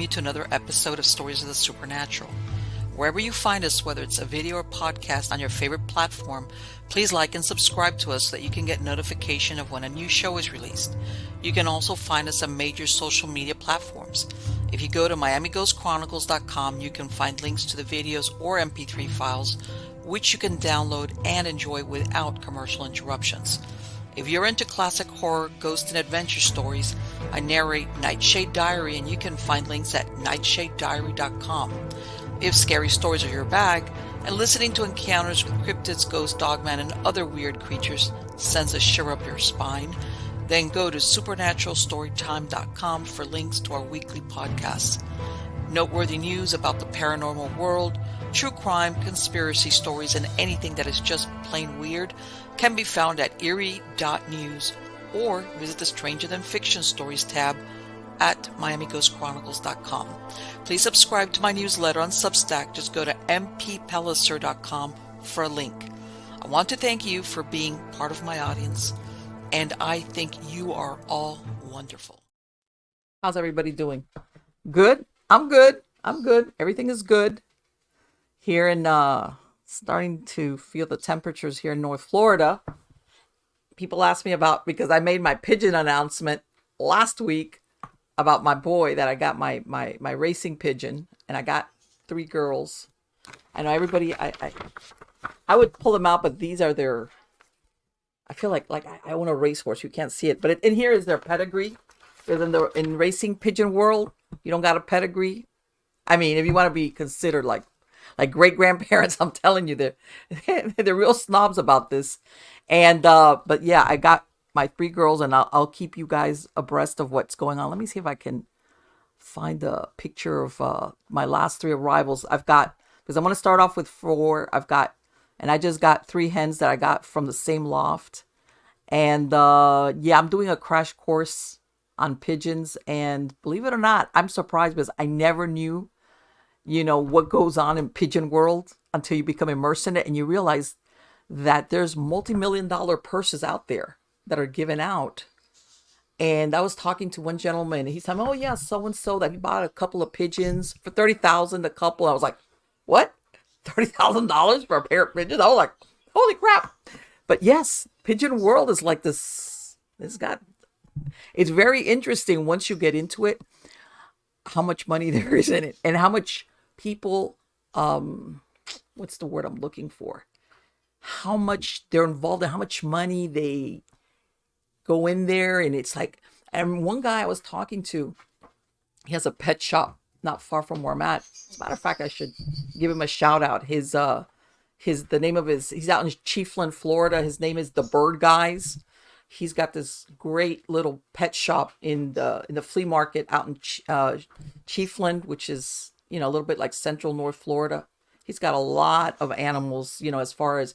you to another episode of Stories of the Supernatural. Wherever you find us, whether it's a video or podcast on your favorite platform, please like and subscribe to us so that you can get notification of when a new show is released. You can also find us on major social media platforms. If you go to MiamiGhostChronicles.com, you can find links to the videos or MP3 files, which you can download and enjoy without commercial interruptions. If you're into classic horror, ghost, and adventure stories, I narrate Nightshade Diary, and you can find links at nightshadediary.com. If scary stories are your bag, and listening to encounters with cryptids, ghosts, dogman, and other weird creatures sends a shiver up your spine, then go to supernaturalstorytime.com for links to our weekly podcasts. Noteworthy news about the paranormal world, true crime, conspiracy stories, and anything that is just plain weird can be found at eerie.news or visit the Stranger Than Fiction Stories tab at MiamiGhostChronicles.com. Please subscribe to my newsletter on Substack. Just go to mppellicer.com for a link. I want to thank you for being part of my audience, and I think you are all wonderful. How's everybody doing? Good? I'm good. Everything is good. Here in starting to feel the temperatures here in North Florida. People ask me about, because I made my pigeon announcement last week about my boy, that I got my racing pigeon, and I got 3 girls. I know everybody, I would pull them out, but these are their, I feel like I own a racehorse. You can't see it, but in here is their pedigree. Because in racing pigeon world, you don't got a pedigree. I mean, if you want to be considered like great grandparents, I'm telling you, they're real snobs about this. And but yeah, I got my 3 girls, and I'll keep you guys abreast of what's going on. Let me see if I can find a picture of my last 3 arrivals. I've got, because I'm going to start off with 4. And I just got 3 hens that I got from the same loft. And yeah, I'm doing a crash course on pigeons, and believe it or not, I'm surprised because I never knew, what goes on in pigeon world until you become immersed in it, and you realize that there's multi-million-dollar purses out there that are given out. And I was talking to one gentleman, and he's telling me, oh yeah, so-and-so, that he bought a couple of pigeons for $30,000 a couple. I was like, what? $30,000 for a pair of pigeons? I was like, holy crap. But yes, pigeon world is like this. It's very interesting once you get into it, how much money there is in it, and how much people, what's the word I'm looking for? How much they're involved in, how much money they go in there. And it's like, and one guy I was talking to, he has a pet shop not far from where I'm at. As a matter of fact, I should give him a shout out. He's out in Chiefland, Florida. His name is The Bird Guys. He's got this great little pet shop in the flea market out in Chiefland, which is, a little bit like central North Florida. He's got a lot of animals, as far as,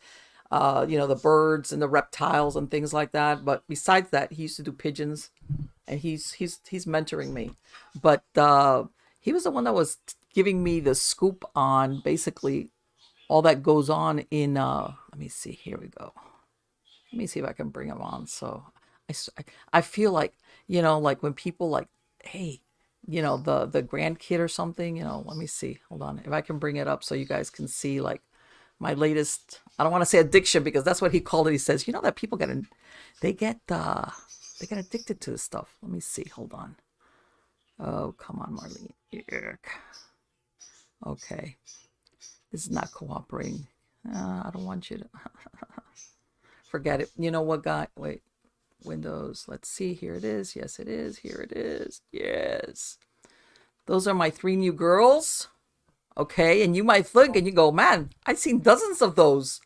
the birds and the reptiles and things like that. But besides that, he used to do pigeons, and he's mentoring me. But he was the one that was giving me the scoop on basically all that goes on in, let me see, here we go. Let me see if I can bring him on. So I feel like, like when people like, hey, the grandkid or something, let me see. Hold on. If I can bring it up so you guys can see like my latest, I don't want to say addiction because that's what he called it. He says, that people get addicted to this stuff. Let me see. Hold on. Oh, come on, Marlene. Yuck. Okay. This is not cooperating. I don't want you to. Forget it. You know what, guy? Wait. Windows. Let's see. Here it is. Yes, it is. Here it is. Yes. Those are my 3 new girls. Okay. And you might think and you go, man, I've seen dozens of those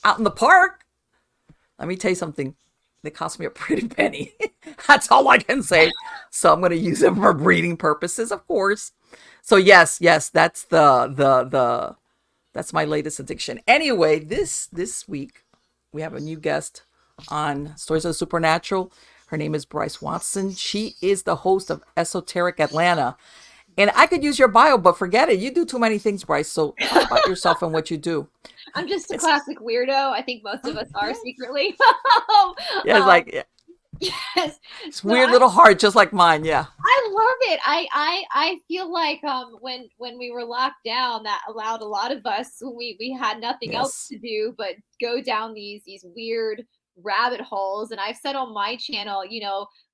out in the park. Let me tell you something. They cost me a pretty penny. That's all I can say. So I'm going to use them for breeding purposes, of course. So yes, that's that's my latest addiction. Anyway, this week we have a new guest on Stories of the Supernatural. Her name is Brice Watson. She is the host of Esoteric Atlanta. And I could use your bio, but forget it. You do too many things, Brice. So talk about yourself and what you do. I'm just a classic weirdo. I think most of us are secretly. Yeah, it's like, yeah. Yes. It's So weird little heart, just like mine. Yeah. I love it. I feel like when we were locked down, that allowed a lot of us, when we had nothing else Yes. to do but go down these weird rabbit holes. And I've said on my channel,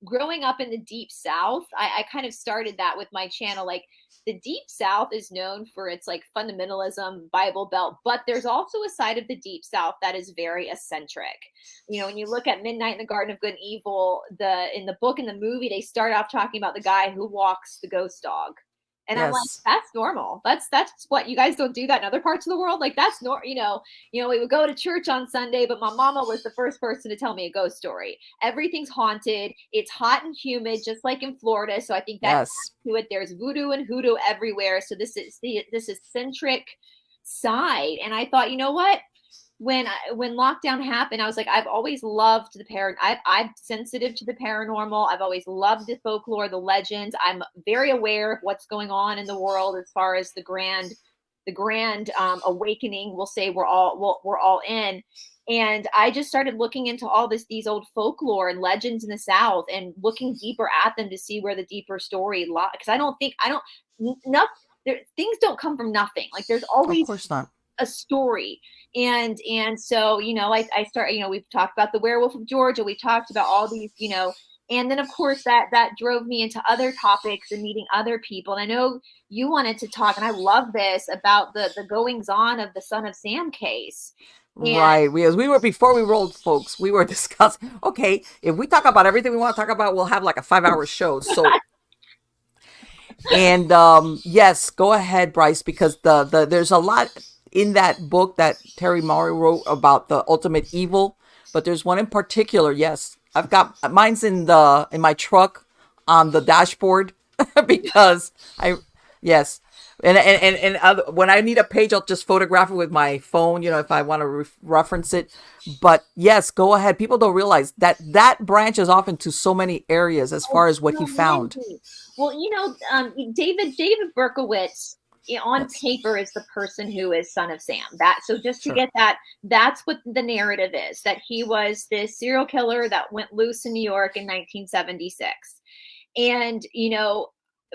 growing up in the deep south, I kind of started that with my channel. Like, the deep south is known for its like fundamentalism, Bible Belt, but there's also a side of the deep south that is very eccentric. When you look at Midnight in the Garden of Good and Evil, in the book and the movie, they start off talking about the guy who walks the ghost dog. And I'm like, Yes. that's normal. That's what, you guys don't do that in other parts of the world. Like, that's normal. We would go to church on Sunday, but my mama was the first person to tell me a ghost story. Everything's haunted. It's hot and humid, just like in Florida. So I think that Yes. adds to it. There's voodoo and hoodoo everywhere. So this eccentric side. And I thought, you know what? When lockdown happened, I was like, I've always loved I'm sensitive to the paranormal. I've always loved the folklore, the legends. I'm very aware of what's going on in the world as far as the grand awakening. We'll say we're all in. And I just started looking into all these old folklore and legends in the South, and looking deeper at them to see where the deeper story lies. Because I don't, nothing, things don't come from nothing. Like, there's Of always course not. a story. And so, I start, we've talked about the werewolf of Georgia, we talked about all these, and then of course that drove me into other topics and meeting other people. And I know you wanted to talk, and I love this, about the goings on of the Son of Sam case. And Right. We were before we rolled, folks. We were discussing. Okay, if we talk about everything we want to talk about, we'll have like a 5 hour show. So, and yes, go ahead, Brice, because there's a lot in that book that Terry Maury wrote about the ultimate evil. But there's one in particular. Yes, I've got mine's in my truck on the dashboard because I yes. And other, when I need a page, I'll just photograph it with my phone, if I want to reference it. But yes, go ahead. People don't realize that that branches off into so many areas as oh, far as what he so found. many. Well, David Berkowitz, on Yes, paper, is the person who is Son of Sam. That So just to sure. get that, that's what the narrative is, that he was this serial killer that went loose in New York in 1976. And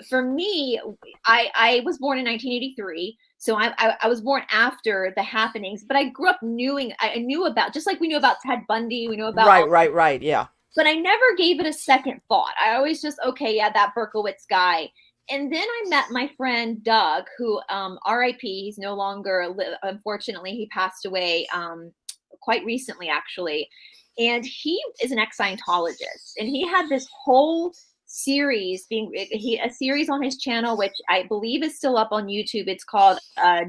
for me, I was born in 1983. So I was born after the happenings, but I grew up knowing, I knew about, just like we knew about Ted Bundy, we knew about Right, all, right, right. Yeah. but I never gave it a second thought. I always just, okay, yeah, that Berkowitz guy. And then I met my friend Doug, who, RIP, he's no longer, unfortunately, he passed away quite recently, actually. And he is an ex-Scientologist. And he had this whole series a series on his channel, which I believe is still up on YouTube. It's called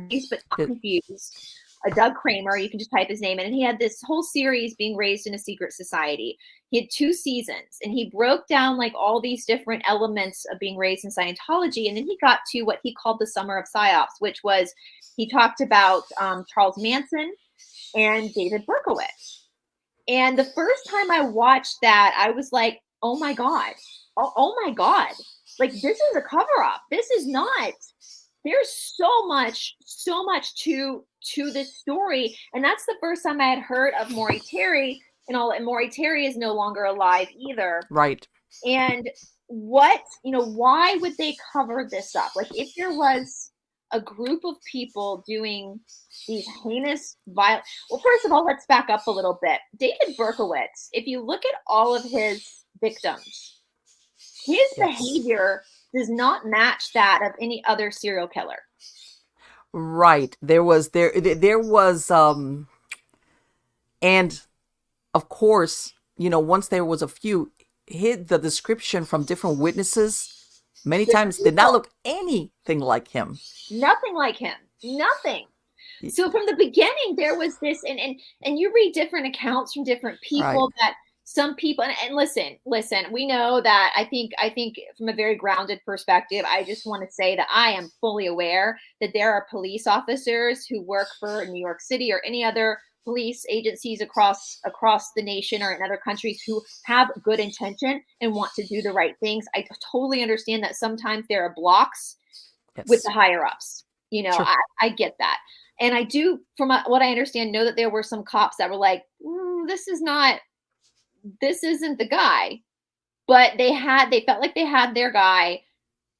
Dazed But Not It, Confused. Doug Kramer, you can just type his name in. And he had this whole series, Being Raised in a Secret Society. He had 2 seasons, and he broke down like all these different elements of being raised in Scientology. And then he got to what he called the Summer of Psyops, which was, he talked about Charles Manson and David Berkowitz. And the first time I watched that, I was like, oh my God. Oh my God. Like, this is a cover up. This is not, there's so much to this story. And that's the first time I had heard of Maury Terry and all. And Maury Terry is no longer alive either. right. And why would they cover this up? Like, if there was a group of people doing these heinous violent, well, first of all, let's back up a little bit. David Berkowitz, if you look at all of his victims, his Yes. behavior does not match that of any other serial killer. Right. There was and of course, once there was a few hid the description from different witnesses many Different times did not people, look anything like him. nothing like him, nothing. So from the beginning, there was this, and you read different accounts from different Right. people, that some people, and listen, we know that, I think from a very grounded perspective, I just want to say that I am fully aware that there are police officers who work for New York City or any other police agencies across the nation or in other countries, who have good intention and want to do the right things. I totally understand that sometimes there are blocks with Yes. the higher ups. Sure. I get that. And I do, from what I understand, know that there were some cops that were like, this is not, this isn't the guy. But they felt like they had their guy.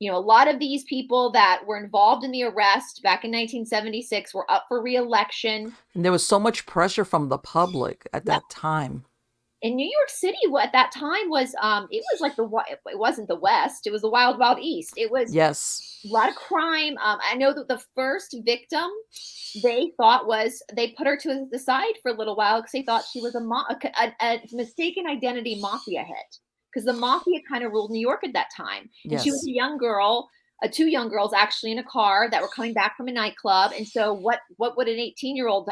A lot of these people that were involved in the arrest back in 1976 were up for re-election. And there was so much pressure from the public at Yeah. that time. In New York City, what at that time was, it was like it wasn't the West, it was the Wild Wild East. It was Yes. a lot of crime. I know that the first victim they thought they put her to the side for a little while because they thought she was a mistaken identity mafia hit, because the mafia kind of ruled New York at that time. And she was Yes. a young girl, two young girls actually in a car that were coming back from a nightclub. And so what would an 18-year-old,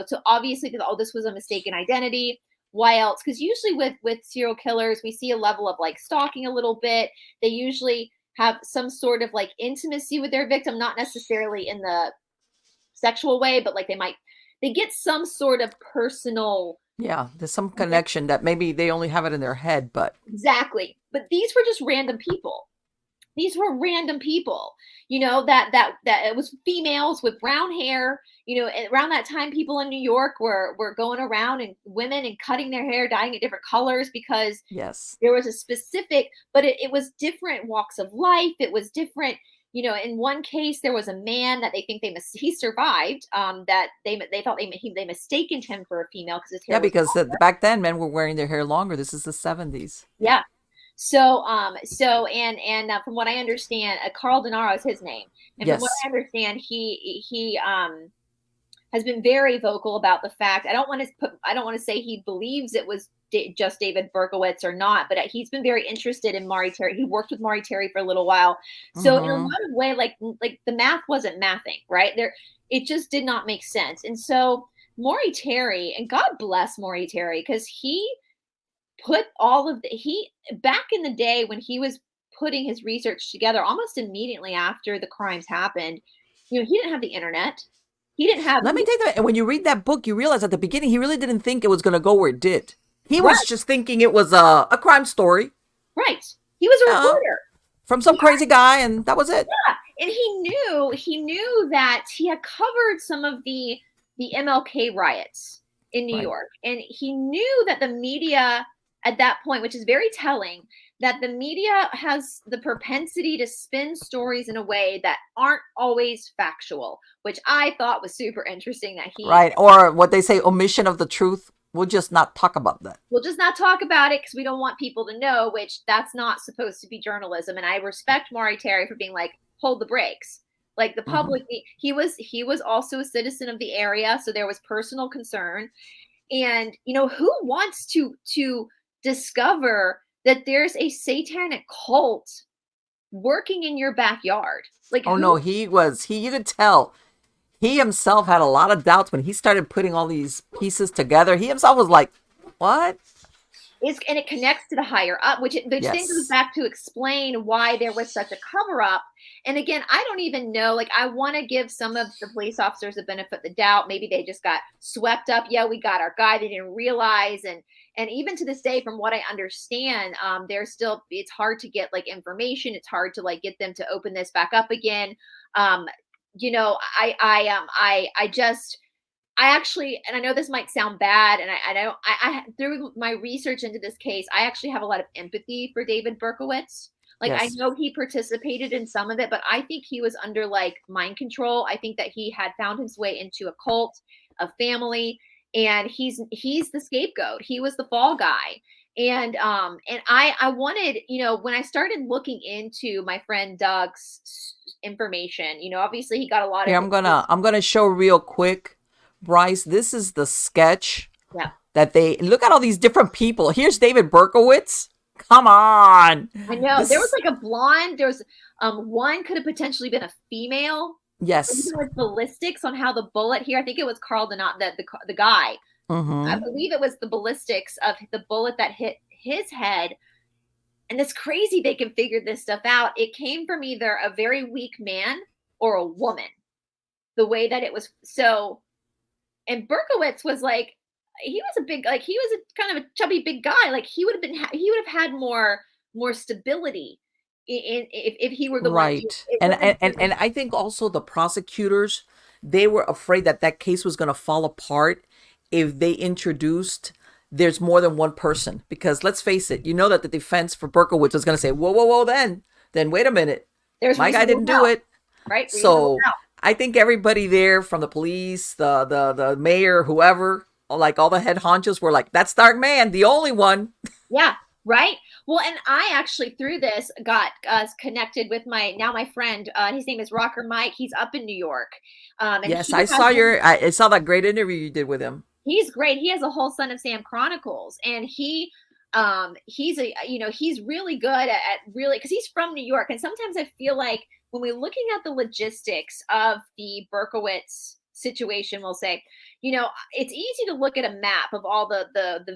so obviously, oh, this was a mistaken identity. Why else? Because usually with serial killers, we see a level of like stalking a little bit. They usually have some sort of like intimacy with their victim, not necessarily in the sexual way, but like they get some sort of personal. Yeah, there's some connection that maybe they only have it in their head, but Exactly. But these were just random people. These were random people, that it was females with brown hair. Around that time, people in New York were going around, and women, and cutting their hair, dyeing it different colors, because yes. there was a specific, but it was different walks of life. It was different. In one case, there was a man that they think he survived. That they thought they mistaken him for a female because his hair. Yeah, was because back then men were wearing their hair longer. This is the 70s. Yeah. So from what I understand, Carl Denaro is his name, and from what Yes. I understand, he has been very vocal about the fact. I don't want to say he believes it was just David Berkowitz or not, but he's been very interested in Maury Terry. He worked with Maury Terry for a little while, so in a lot of way, like the math wasn't mathing, right there. It just did not make sense, and so Maury Terry, and God bless Maury Terry, because he put back in the day when he was putting his research together almost immediately after the crimes happened, he didn't have the internet. He didn't have. Let me tell you that. And when you read that book, you realize at the beginning, he really didn't think it was going to go where it did. He was just thinking it was a crime story. Right. He was a reporter. From some crazy guy, and that was it. Yeah. And he knew that he had covered some of the MLK riots in New York. And he knew that the media at that point, which is very telling, that the media has the propensity to spin stories in a way that aren't always factual, which I thought was super interesting that he. Right. Or what they say, omission of the truth. We'll just not talk about that. We'll just not talk about it because we don't want people to know, which that's not supposed to be journalism. And I respect Maury Terry for being like, hold the brakes. Like the public, he was also a citizen of the area. So there was personal concern. And, who wants to discover that there's a satanic cult working in your backyard? Like, no, you could tell he himself had a lot of doubts when he started putting all these pieces together. He himself was like, what? And it connects to the higher up, which thing goes back to explain why there was such a cover up. And again, I don't even know, like, I want to give some of the police officers the benefit of the doubt. Maybe they just got swept up. Yeah, we got our guy. They didn't realize. And even to this day, from what I understand, it's hard to get like information. It's hard to like get them to open this back up again. I actually, and I know this might sound bad, and I through my research into this case, I actually have a lot of empathy for David Berkowitz. Like, I know he participated in some of it, but I think he was under like mind control. I think that he had found his way into a cult, a family, and he's the scapegoat. He was the fall guy. And I wanted, when I started looking into my friend Doug's information, obviously he got a lot of. I'm gonna show real quick. Brice, this is the sketch that they look at all these different people. Here's David Berkowitz. Come on. I know. There was like a blonde. There was one could have potentially been a female. Yes. With ballistics on how the bullet here. I think it was Carl the guy. I believe it was the ballistics of the bullet that hit his head. And it's crazy they can figure this stuff out. It came from either a very weak man or a woman. The way that it was so. And Berkowitz was like, he was a kind of a chubby big guy. Like he would have had more stability if he were the right. One. And I think also the prosecutors, they were afraid that case was going to fall apart if they introduced there's more than one person. Because let's face it, you know that the defense for Berkowitz was going to say, whoa, whoa, whoa, then wait a minute. There's My guy didn't do it. right? Reasonable So doubt. I think everybody there, from the police, the mayor, whoever, like all the head honchos, were like, that's Dark Man, the only one. Yeah, right. Well, and I actually through this got connected with my friend. His name is Rocker Mike. He's up in New York. And Yes, he I saw that great interview you did with him. he's great. He has a whole Son of Sam Chronicles, and he's he's really good at really, because he's from New York. And sometimes I feel like when we're looking at the logistics of the Berkowitz situation, we'll say, it's easy to look at a map of all the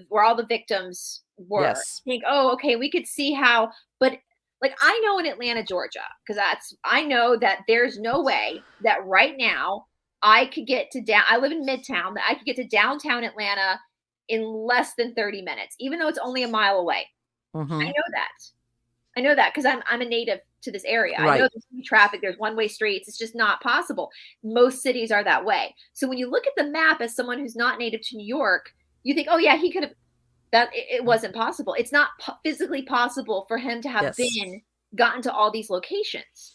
where all the victims were. Yes. Think, oh, okay, we could see how, but like I know in Atlanta, Georgia, because I know that there's no way that right now I could get to I live in Midtown, that I could get to downtown Atlanta in less than 30 minutes, even though it's only a mile away. Mm-hmm. I know that because I'm a native to this area. Right. I know there's traffic, there's one-way streets. It's just not possible. Most cities are that way. So when you look at the map as someone who's not native to New York, you think, oh yeah, he could have, that it wasn't possible. It's not physically possible for him to have gotten to all these locations.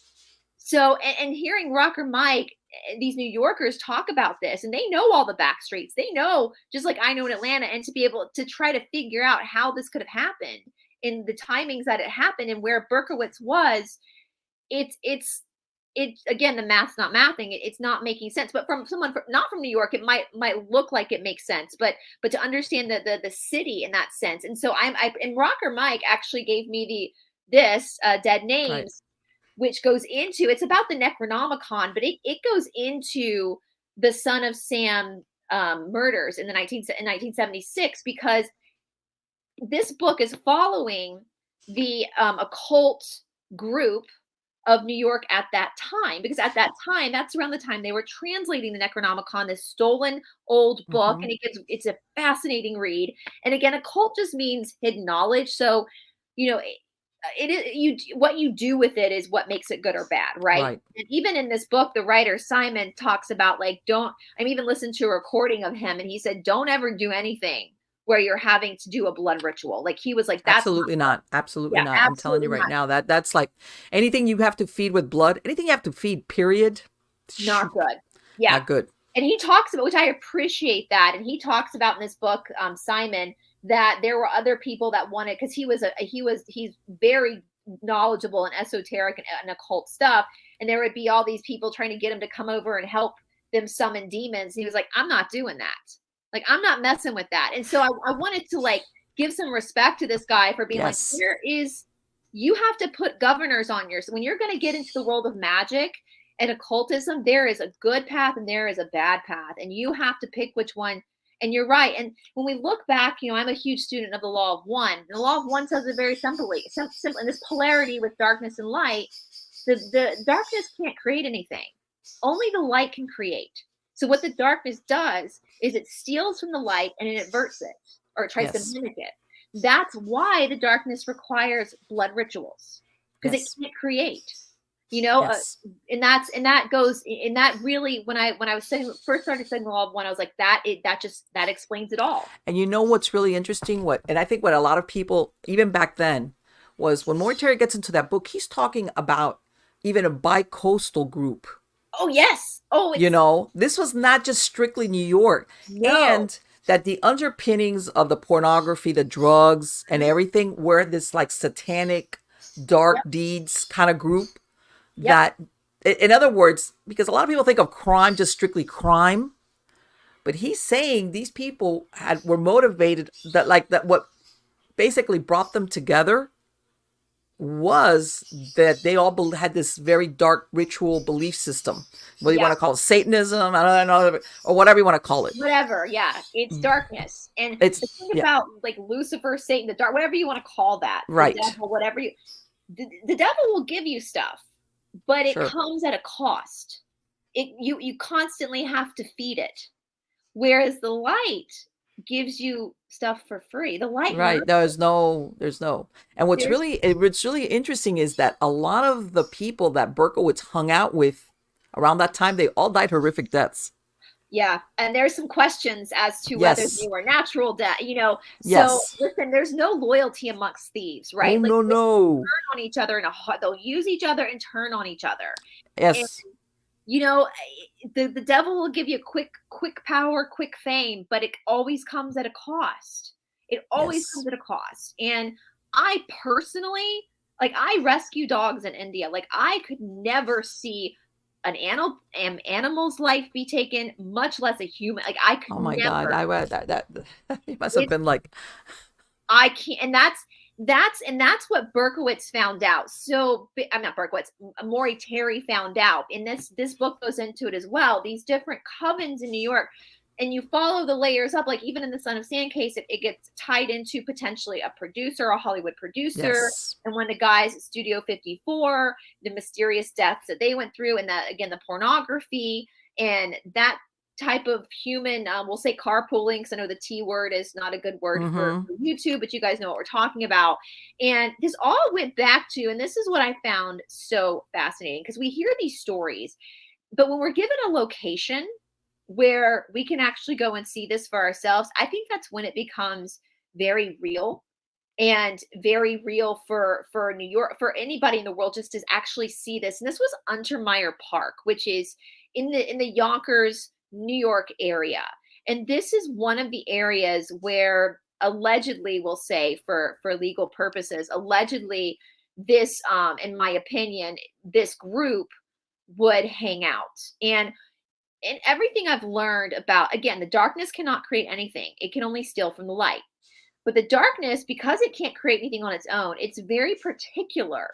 So, and hearing Rocker Mike, these New Yorkers talk about this, and they know all the back streets. They know, just like I know in Atlanta, and to be able to try to figure out how this could have happened in the timings that it happened and where Berkowitz was, it again, the math's not mathing. It's not making sense. But from someone not from New York, it might look like it makes sense. But to understand the city in that sense, and so and Rocker Mike actually gave me this Dead Names. Right. Which goes into, it's about the Necronomicon, but it goes into the Son of Sam murders in 1976, because this book is following the occult group of New York at that time, because at that time, that's around the time they were translating the Necronomicon, this stolen old book, and it's a fascinating read. And again, occult just means hidden knowledge. So, it is what you do with it is what makes it good or bad, right? And even in this book, the writer Simon talks about I'm even listened to a recording of him, and he said, don't ever do anything where you're having to do a blood ritual. Like he was like, that's absolutely not. I'm telling you right now, that's like anything you have to feed with blood, anything you have to feed, period. Not good. Yeah. Not good. And he talks about, which I appreciate that. And he talks about in this book, Simon, that there were other people that wanted, because he's very knowledgeable in esoteric and occult stuff. And there would be all these people trying to get him to come over and help them summon demons. And he was like, I'm not doing that. Like, I'm not messing with that. And so I wanted to give some respect to this guy for being you have to put governors on yours. When you're going to get into the world of magic and occultism, there is a good path and there is a bad path. And you have to pick which one. And you're right. And when we look back, I'm a huge student of the law of one. The law of one says it very simply. In this polarity with darkness and light, the darkness can't create anything. Only the light can create. So what the darkness does is it steals from the light and it inverts it, or it tries to mimic it. That's why the darkness requires blood rituals, because it can't create. And that really, when I was first started studying the law of one, I was like, that explains it all. And what's really interesting, and I think what a lot of people, even back then, was when Mortari gets into that book, he's talking about even a bi-coastal group. Oh, yes. This was not just strictly New York. No. And that the underpinnings of the pornography, the drugs and everything were this satanic dark deeds kind of group. That, in other words, because a lot of people think of crime just strictly crime, but he's saying these people were motivated, that what basically brought them together was that they all had this very dark ritual belief system. Whether you want to call it Satanism, I don't know, or whatever you want to call it. Whatever, it's darkness, and it's the thing about Lucifer, Satan, the dark, whatever you want to call that, right? The devil, whatever the devil will give you stuff. But it comes at a cost. You constantly have to feed it. Whereas the light gives you stuff for free. The light, right? There's no. And what's really interesting is that a lot of the people that Berkowitz hung out with around that time, they all died horrific deaths. Yeah, and there's some questions as to whether Yes. they were natural death, you know. So Yes. listen, there's no loyalty amongst thieves, Oh, right? Like no, they no. turn on each other they'll use each other and turn on each other. And Yes. you know, the devil will give you quick power, quick fame, but it always comes at a cost. It always Yes. comes at a cost. And I personally, like, I rescue dogs in India. Like, I could never see an animal's life be taken, much less a human. Like, I could Oh my God. never. That it must have It's been like, I can't, and that's what Berkowitz found out. So I'm not Berkowitz, Maury Terry found out. And this book goes into it as well. These different covens in New York, and you follow the layers up. Like even in the Son of Sand case, it gets tied into potentially a producer, a Hollywood producer, yes. and one of the guys at Studio 54, the mysterious deaths that they went through, and that again the pornography and that type of human, we'll say carpooling, because I know the T word is not a good word Mm-hmm. for YouTube, but you guys know what we're talking about. And this all went back to, and this is what I found so fascinating, because we hear these stories, but when we're given a location where we can actually go and see this for ourselves, I think that's when it becomes very real, and very real for New York, for anybody in the world just to actually see this. And this was Untermeyer Park, which is in the Yonkers, New York area. And this is one of the areas where allegedly, we'll say for legal purposes, allegedly this in my opinion, this group would hang out. And everything I've learned about, again, the darkness cannot create anything. It can only steal from the light. But the darkness, because it can't create anything on its own, it's very particular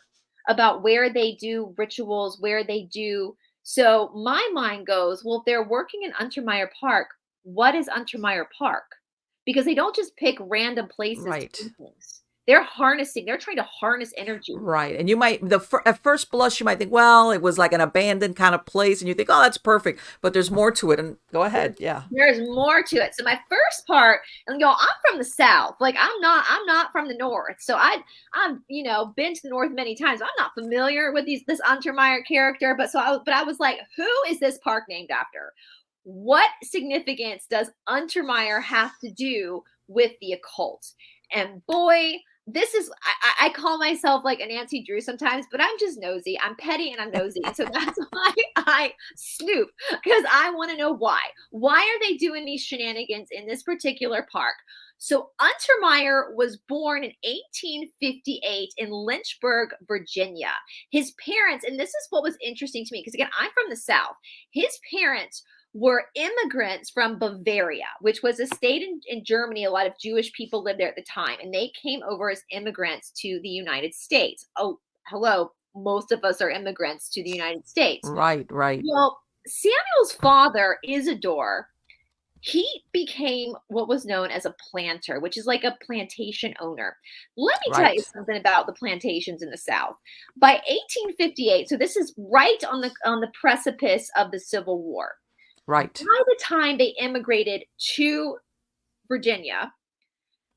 about where they do rituals, where they do. So my mind goes, well, if they're working in Untermeyer Park, what is Untermeyer Park? Because they don't just pick random places to do Right. things. They're trying to harness energy. Right. And you might, at first blush, you might think, well, it was like an abandoned kind of place. And you think, oh, that's perfect. But there's more to it. And go ahead. Yeah. There's more to it. So my first part, and I'm from the South. Like I'm not from the North. So I've been to the North many times. I'm not familiar with this Untermeyer character, but I was like, who is this park named after? What significance does Untermeyer have to do with the occult? And boy, this is I call myself like a Nancy Drew sometimes, but I'm just nosy. I'm petty and I'm nosy. And so that's why I snoop, because I want to know why. Why are they doing these shenanigans in this particular park? So Untermeyer was born in 1858 in Lynchburg, Virginia. His parents, and this is what was interesting to me, because again, I'm from the South. His parents were immigrants from Bavaria, which was a state in Germany. A lot of Jewish people lived there at the time, and they came over as immigrants to the United States. Oh, hello. Most of us are immigrants to the United States. Right. Right. Well, Samuel's father, Isidore, he became what was known as a planter, which is like a plantation owner. Let me tell you Right. something about the plantations in the South. By 1858, so this is right on the precipice of the Civil War. Right. By the time they immigrated to Virginia,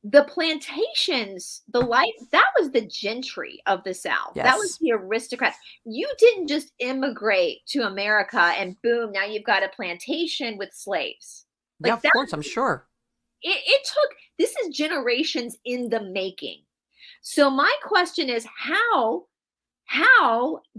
the plantations, that was the gentry of the South. That was Yes. the aristocrats. You didn't just immigrate to America and boom, now you've got a plantation with slaves. Yeah, Like of course. I'm sure. it took, this is generations in the making. So my question is, how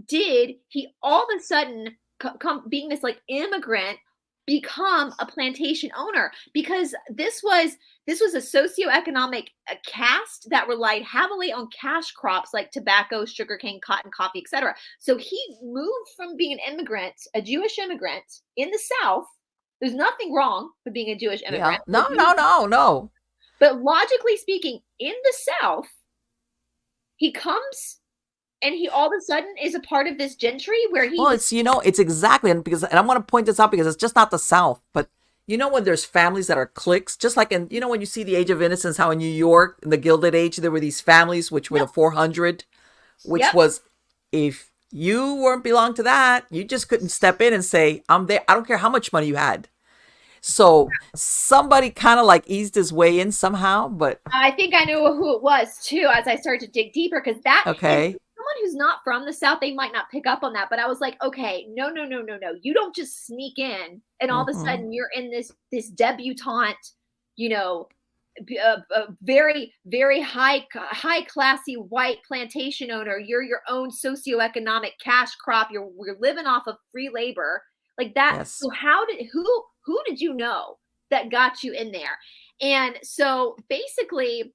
did he all of a sudden come being this like immigrant become a plantation owner? Because this was a socioeconomic caste that relied heavily on cash crops like tobacco, sugarcane, cotton, coffee, etc. So he moved from being an immigrant, a Jewish immigrant in the South. There's nothing wrong with being a Jewish Yeah. immigrant, No, no, no, no. but logically speaking, in the South, he comes and he all of a sudden is a part of this gentry where he Well, it's exactly, and I want to point this out because it's just not the South, but when there's families that are cliques, just like when you see the Age of Innocence, how in New York, in the Gilded Age, there were these families, which were the 400, which Yep. was, if you weren't belong to that, you just couldn't step in and say, I'm there. I don't care how much money you had. So somebody kind of like eased his way in somehow, but I think I know who it was too as I started to dig deeper, because that is okay. so who's not from the South, they might not pick up on that. But I was like, okay, no. You don't just sneak in and all of a sudden you're in this debutante, you know, a very, very high classy white plantation owner. You're your own socioeconomic cash crop. We're living off of free labor like that. Yes. So who did you know that got you in there? And so basically,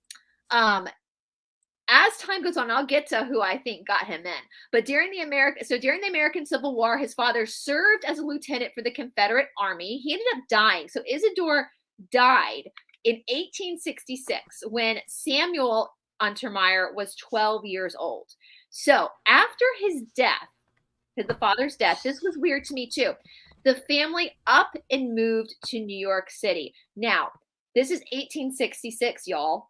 as time goes on, I'll get to who I think got him in. But during the American Civil War, his father served as a lieutenant for the Confederate Army. He ended up dying. So Isidore died in 1866 when Samuel Untermeyer was 12 years old. So after his death, the father's death, this was weird to me too. The family up and moved to New York City. Now, this is 1866, y'all.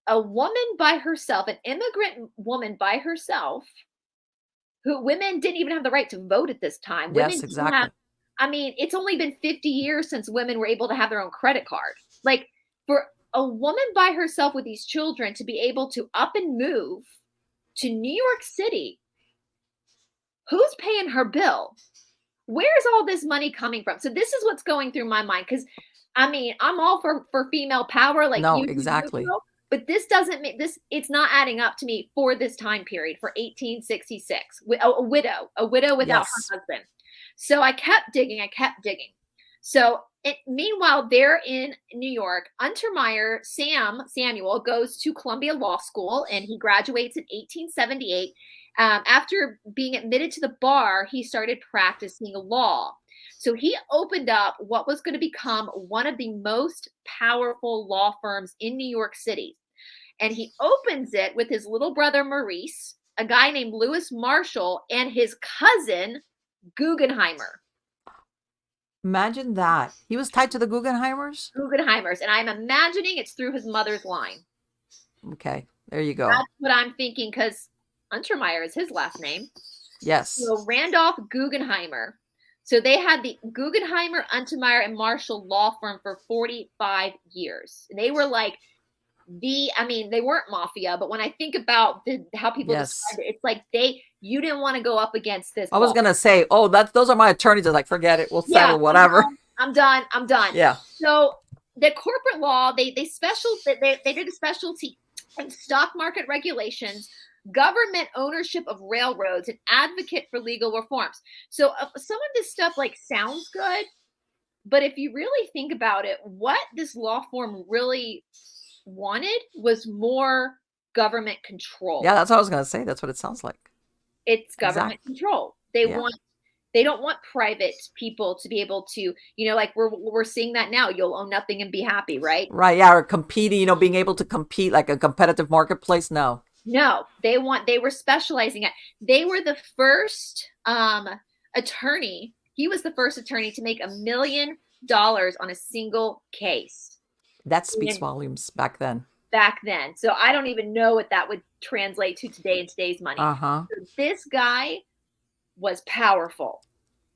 A woman by herself, an immigrant woman by herself, who women didn't even have the right to vote at this time. Yes, exactly. It's only been 50 years since women were able to have their own credit card. Like, for a woman by herself with these children to be able to up and move to New York City, who's paying her bill? Where's all this money coming from? So this is what's going through my mind. Because, I'm all for female power. Like, no, exactly. But this doesn't make this, it's not adding up to me for this time period, for 1866, a widow without her husband. So I kept digging. So meanwhile, they're in New York. Untermeyer, Samuel, goes to Columbia Law School and he graduates in 1878. After being admitted to the bar, he started practicing law. So he opened up what was going to become one of the most powerful law firms in New York City. And he opens it with his little brother, Maurice, a guy named Lewis Marshall, and his cousin, Guggenheimer. Imagine that. He was tied to the Guggenheimers? Guggenheimers. And I'm imagining it's through his mother's line. Okay, there you go. That's what I'm thinking, because Untermeyer is his last name. Yes. So Randolph Guggenheimer. So they had the Guggenheimer, Untermeyer, and Marshall law firm for 45 years. And they were like they weren't mafia, but when I think about how people describe it, it's like you didn't want to go up against this. I was going to say, those are my attorneys. I was like, forget it. We'll settle whatever. I'm done. Yeah. So the corporate law, they did a specialty in stock market regulations, government ownership of railroads, and advocate for legal reforms. So some of this stuff sounds good, but if you really think about it, what this law firm really wanted was more government control. Yeah, that's what I was going to say. That's what it sounds like. It's government control. They don't want private people to be able to, we're seeing that now. You'll own nothing and be happy, right? Right. Yeah. Or competing, being able to compete like a competitive marketplace. No, they were specializing it. They were the first attorney. He was the first attorney to make $1 million on a single case. That speaks volumes back then. So I don't even know what that would translate to today in today's money. So this guy was powerful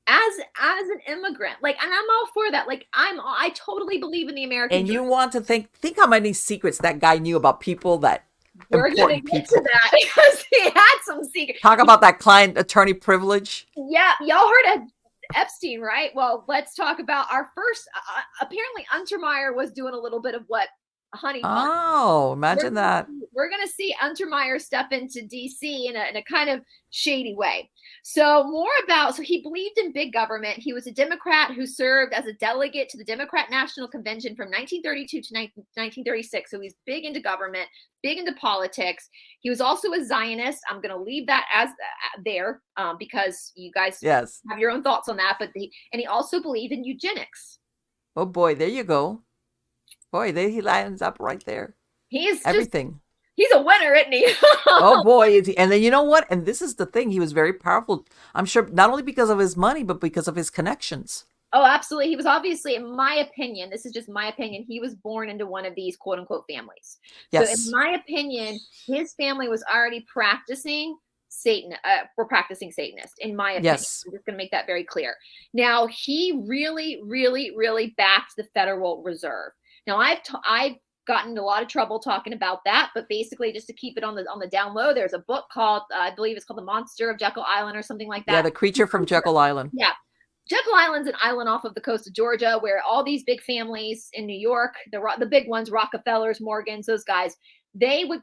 as an immigrant. And I'm all for that. I totally believe in the American dream. And you want to think how many secrets that guy knew about people that we're going to get to that because he had some secrets. Talk about that client attorney privilege. Yeah. Y'all heard of Epstein, right? Well, let's talk about our first. Apparently, Untermeyer was doing a little bit of what Honey. Imagine that. We're going to see Untermeyer step into D.C. in a kind of shady way. So he believed in big government. He was a Democrat who served as a delegate to the Democrat National Convention from 1932 to 1936. So he's big into government, big into politics. He was also a Zionist. I'm going to leave that as there because you guys have your own thoughts on that. But he also believed in eugenics. Oh boy, there you go. Boy, there he lines up right there. He is everything. He's a winner, isn't he? Oh boy, is he. And then you know what? And this is the thing. He was very powerful. I'm sure not only because of his money, but because of his connections. Oh, absolutely. He was obviously, in my opinion, this is just my opinion, he was born into one of these quote unquote families. Yes. So in my opinion, his family was already practicing practicing Satanist, in my opinion. Yes. I'm just going to make that very clear. Now, he really, really, really backed the Federal Reserve. Now, I've gotten in a lot of trouble talking about that, but basically just to keep it on the down low, there's a book called, I believe it's called The Monster of Jekyll Island or something like that. Yeah, the creature from Jekyll Island. Yeah. Jekyll Island's an island off of the coast of Georgia where all these big families in New York, the big ones, Rockefellers, Morgans, those guys, they would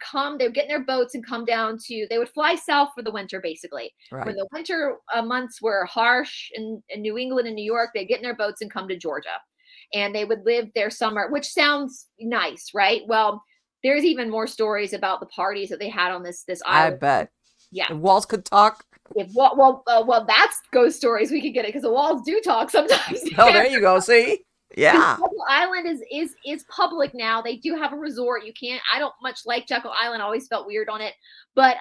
get in their boats and come down they would fly south for the winter, basically. Right. When the winter months were harsh in New England and New York, they'd get in their boats and come to Georgia. And they would live their summer, which sounds nice, right? Well, there's even more stories about the parties that they had on this island. I bet. Yeah. If walls could talk. Well, that's ghost stories. We could get it because the walls do talk sometimes. Oh, there you go. See? Yeah. Jekyll Island is public now. They do have a resort. I don't much like Jekyll Island. I always felt weird on it. But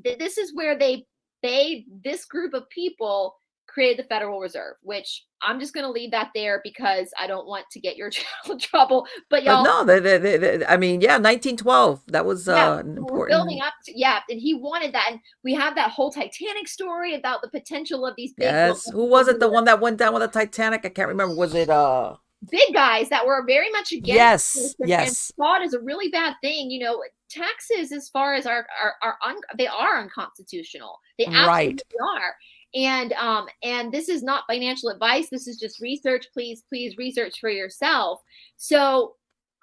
this is where this group of people created the Federal Reserve, which I'm just going to leave that there because I don't want to get your channel in trouble. But y'all, no, I mean, yeah, 1912. That was important. We're building up to, and he wanted that. And we have that whole Titanic story about the potential of these big. Yes. Who was it? The one that went down with the Titanic? I can't remember. Was it big guys that were very much against yes and thought is a really bad thing. Taxes, as far as they are unconstitutional. They absolutely are. And this is not financial advice. This is just research. Please research for yourself. So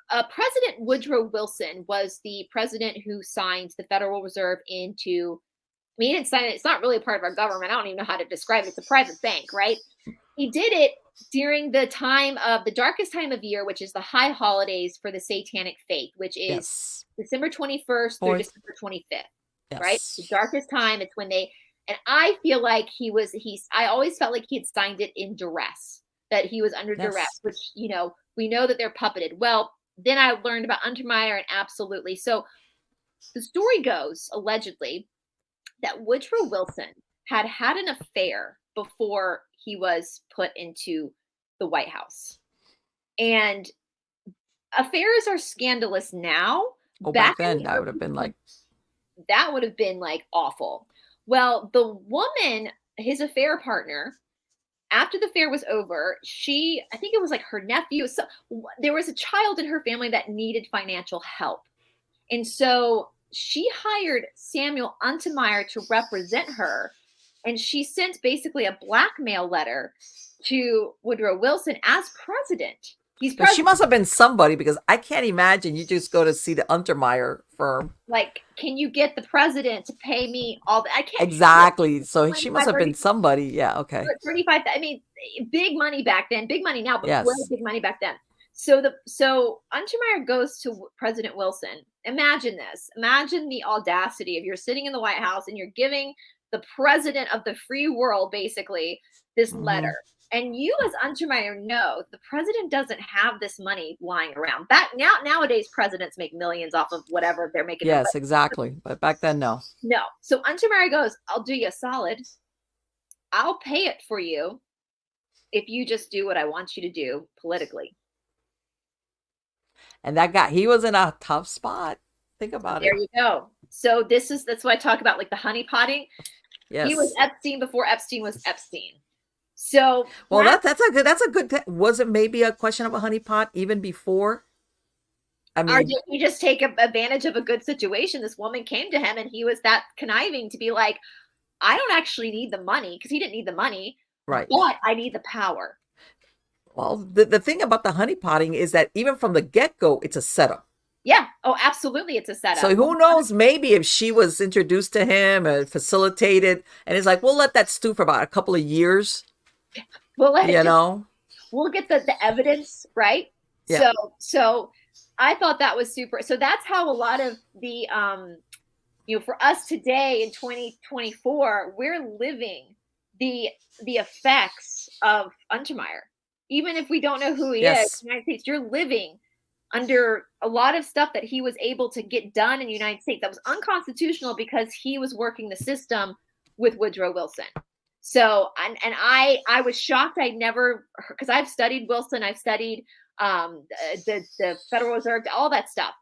President Woodrow Wilson was the president who signed the Federal Reserve into, he didn't sign it. It's not really a part of our government. I don't even know how to describe it. It's a private bank, right? He did it during the time of the darkest time of year, which is the high holidays for the Satanic faith, which is December 21st through December 25th, right? The darkest time. It's when and I feel like I always felt like he had signed it in duress, that he was under duress, which, we know that they're puppeted. Well, then I learned about Untermeyer and absolutely. So the story goes, allegedly, that Woodrow Wilson had an affair before he was put into the White House. And affairs are scandalous now. Oh, back then, that would have been like awful. Well, the woman, his affair partner, after the affair was over, I think it was like her nephew. So there was a child in her family that needed financial help. And so she hired Samuel Untermeyer to represent her. And she sent basically a blackmail letter to Woodrow Wilson as president. She must have been somebody, because I can't imagine you just go to see the Untermeyer firm. Like, can you get the president to pay me all that? I can't. Exactly. So she must have been somebody. Yeah. Okay. 35. I mean, big money back then, big money now, but way big money back then. So Untermeyer goes to President Wilson. Imagine this. Imagine the audacity of you're sitting in the White House and you're giving the president of the free world, basically, this letter. And you, as Untermeyer, know the president doesn't have this money lying around. Nowadays, presidents make millions off of whatever they're making. Yes, exactly. But back then, no. No. So Untermeyer goes, I'll do you a solid. I'll pay it for you if you just do what I want you to do politically. And he was in a tough spot. Think about it. There you go. So that's why I talk about like the honeypotting. Yes. He was Epstein before Epstein was Epstein. So that's a good. Was it maybe a question of a honeypot even before? I mean, or did he just take advantage of a good situation? This woman came to him, and he was that conniving to be like, I don't actually need the money, because he didn't need the money, right? But I need the power. Well, the thing about the honeypotting is that even from the get-go, it's a setup. Yeah. Oh, absolutely. It's a setup. So who knows, maybe if she was introduced to him and facilitated, and it's like, we'll let that stew for about a couple of years. We'll let we'll get the evidence, right? Yeah. So I thought that was super. So that's how a lot of the, for us today in 2024, we're living the effects of Untermeyer. Even if we don't know who he is, in the United States, you're living under a lot of stuff that he was able to get done in the United States that was unconstitutional because he was working the system with Woodrow Wilson. So, and I was shocked. I'd never, because I've studied Wilson, I've studied the Federal Reserve, all that stuff,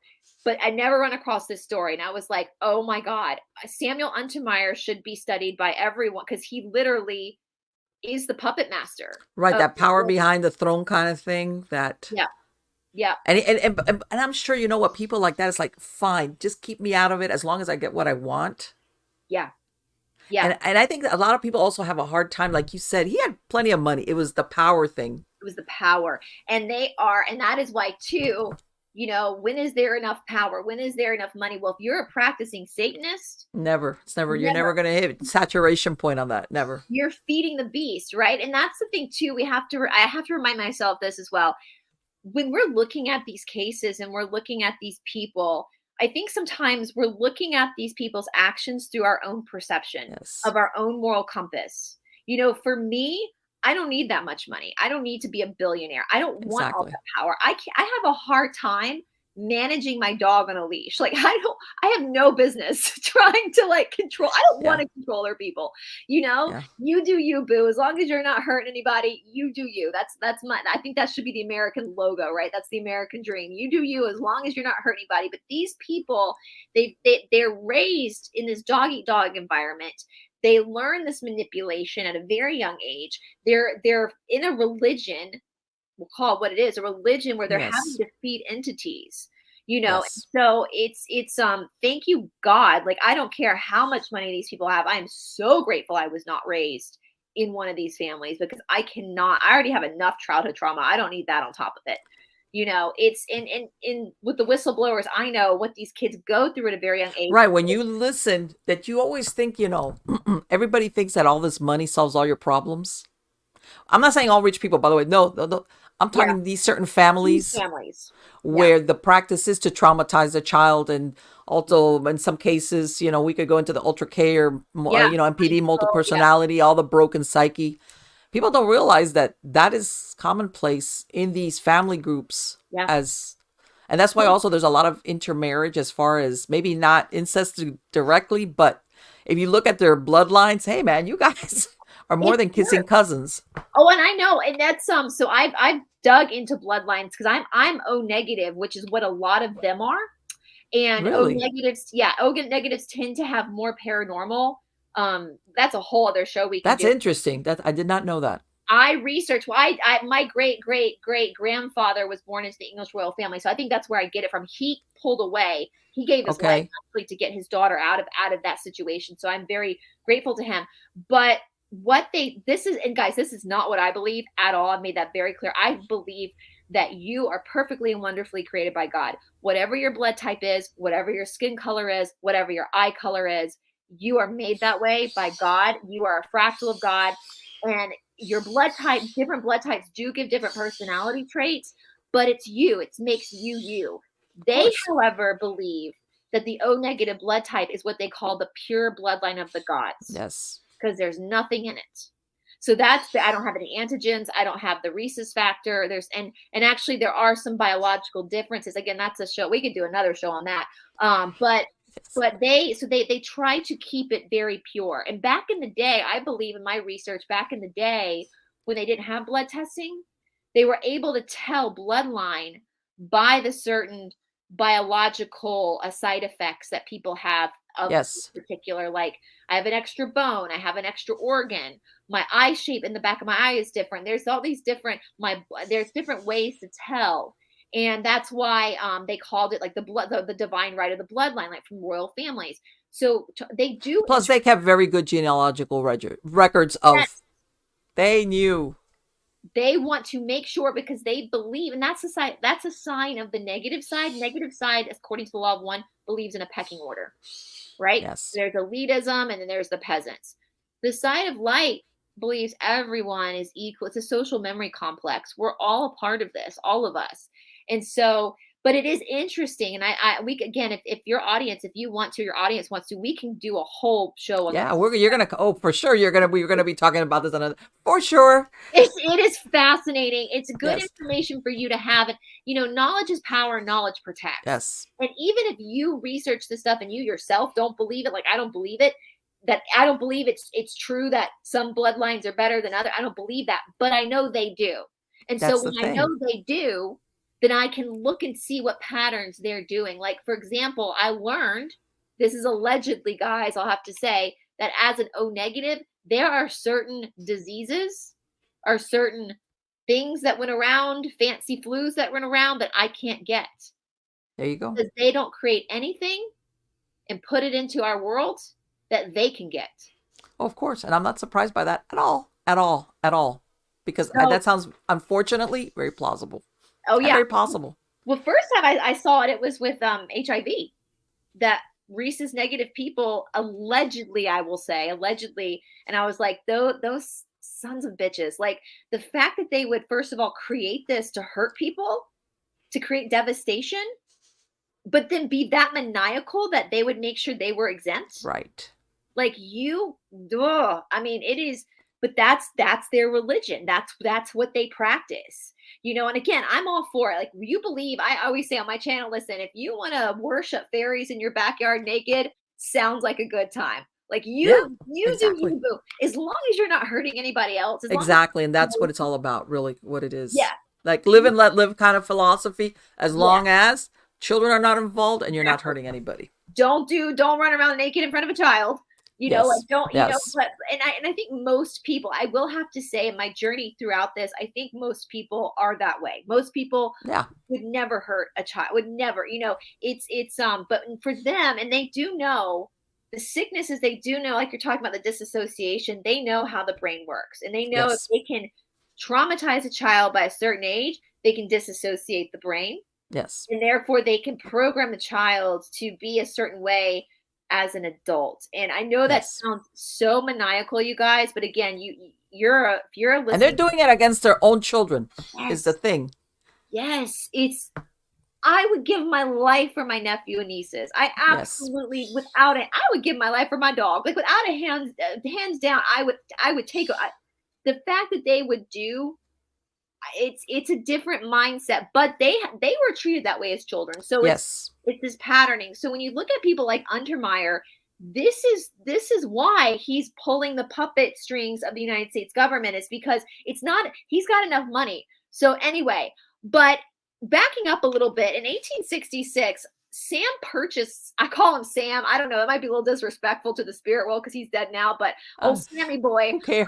but I never run across this story. And I was like, oh my God, Samuel Untermeyer should be studied by everyone, because he literally is the puppet master. Right. That power behind the throne kind of thing. Yeah. Yeah. And I'm sure, you know what, people like that is like, fine, just keep me out of it as long as I get what I want. Yeah. Yeah. And I think that a lot of people also have a hard time, like you said, he had plenty of money. It was the power thing. It was the power. And and that is why too, when is there enough power? When is there enough money? Well, if you're a practicing Satanist, Never. It's never, you're never never. going to hit saturation point on that. Never. You're feeding the beast, right? And that's the thing too. I have to remind myself this as well. When we're looking at these cases and we're looking at these people, I think sometimes we're looking at these people's actions through our own perception Yes. of our own moral compass. For me, I don't need that much money. I don't need to be a billionaire. I don't want all Exactly. that power. I have a hard time managing my dog on a leash. Like I have no business trying to like control. I don't want Yeah. to control other people. Yeah. You do you, boo. As long as you're not hurting anybody, you do you. I think that should be the American logo, right? That's the American dream. You do you as long as you're not hurting anybody. But these people, they're raised in this dog eat dog environment. They learn this manipulation at a very young age. They're in a religion, we'll call it what it is, a religion where they're having Yes. to feed entities. Yes. So it's thank you God. Like I don't care how much money these people have. I am so grateful I was not raised in one of these families because I already have enough childhood trauma. I don't need that on top of it. It's in with the whistleblowers, I know what these kids go through at a very young age. Right. When you listen, that you always think, everybody thinks that all this money solves all your problems. I'm not saying all rich people, by the way. No, no, no. I'm Yeah, talking these certain these families families. Yeah. where the practice is to traumatize the child. And also, in some cases, we could go into the ultra K or, Yeah. MPD, multiple Oh, yeah. personality, all the broken psyche. People don't realize that that is commonplace in these family groups Yeah. and that's why also there's a lot of intermarriage as far as maybe not incest directly, but if you look at their bloodlines, hey man, you guys are more It's than kissing cousins. Oh, and I know, and that's so I've dug into bloodlines because I'm O negative, which is what a lot of them are. And O Really? negatives, yeah, O negatives tend to have more paranormal. That's a whole other show we can That's do. interesting. That I did not know that. I researched. Well, my great great great grandfather was born into the English royal family, so I think that's where I get it from. He pulled away. He gave his life Okay. actually to get his daughter out of that situation. So I'm very grateful to him. But this is, and guys, this is not what I believe at all. I've made that very clear. I believe that you are perfectly and wonderfully created by God. Whatever your blood type is, whatever your skin color is, whatever your eye color is, you are made that way by God. You are a fractal of God. And your blood type, different blood types do give different personality traits, but it's you. It makes you you. Of They, course. however, believe that the O negative blood type is what they call the pure bloodline of the gods Yes. because there's nothing in it. So I don't have any antigens. I don't have the rhesus factor. And actually there are some biological differences. Again, that's a show. We could do another show on that. But they try to keep it very pure. And back in the day, I believe in my research, back in the day when they didn't have blood testing, they were able to tell bloodline by the certain biological side effects that people have of Yes. particular, like I have an extra bone, I have an extra organ, my eye shape in the back of my eye is different. There's all these there's different ways to tell. And that's why they called it like the divine right of the bloodline, like from royal families. So they do. Plus, they kept very good genealogical records of. They knew. They want to make sure because they believe, and that's a sign of the negative side. Negative side, according to the law of one, believes in a pecking order, right? Yes. There's elitism, and then there's the peasants. The side of light believes everyone is equal. It's a social memory complex. We're all a part of this, all of us. And so, but it is interesting. And we again, if your audience wants to, we can do a whole show on Yeah, this. you're gonna. Oh, for sure, you're gonna be talking about this another. For sure. It is fascinating. It's good Yes. information for you to have. And knowledge is power. Knowledge protects. Yes. And even if you research this stuff and you yourself don't believe it, like I don't believe it, that I don't believe it's true that some bloodlines are better than other. I don't believe that, but I know they do. And so That's the when I know thing. they do, then I can look and see what patterns they're doing. Like, for example, I learned, this is allegedly, guys, I'll have to say, that as an O negative, there are certain diseases or certain things that went around, fancy flus that went around that I can't get. There you go. Because they don't create anything and put it into our world that they can get. Oh, of course. And I'm not surprised by that at all. At all. At all. Because So, that sounds, unfortunately, very plausible. oh And yeah. very possible. Well, first time I saw it, it was with HIV. That rhesus negative people allegedly, I will say, allegedly, and I was like, those sons of bitches. Like the fact that they would first of all create this to hurt people, to create devastation, but then be that maniacal that they would make sure they were exempt. Right. Like I mean, it is, but that's their religion. That's what they practice. You know, and again, I'm all for it. Like you believe, I always say on my channel, listen, if you want to worship fairies in your backyard naked, sounds like a good time. Like you exactly. do you, boo. As long as you're not hurting anybody else. Exactly. And that's what it's all about, really, what it is. Yeah. Like live and let live kind of philosophy, as long as children are not involved and you're not hurting anybody. Don't run around naked in front of a child. You know, like don't, you know, but, and I think most people, I will have to say in my journey throughout this, I think most people are that way. Most people would never hurt a child, would never, you know, but for them, and they do know the sicknesses, they do know, like you're talking about the disassociation, they know how the brain works. And they know if they can traumatize a child by a certain age, they can disassociate the brain. Yes. And therefore they can program the child to be a certain way as an adult. And I know that sounds so maniacal, you guys, but again, if you're a listener, and they're doing it against their own children is the thing. Yes, I would give my life for my nephew and nieces. I absolutely, without it, I would give my life for my dog. Like without a hands down, I would take the fact that they would do. It's a different mindset, but they were treated that way as children. So it's this patterning. So when you look at people like Untermeyer, this is why he's pulling the puppet strings of the United States government, is because he's got enough money. So anyway, but backing up a little bit, in 1866, Sam purchased, I call him Sam. I don't know. It might be a little disrespectful to the spirit world because he's dead now, but Sammy boy. Who cares?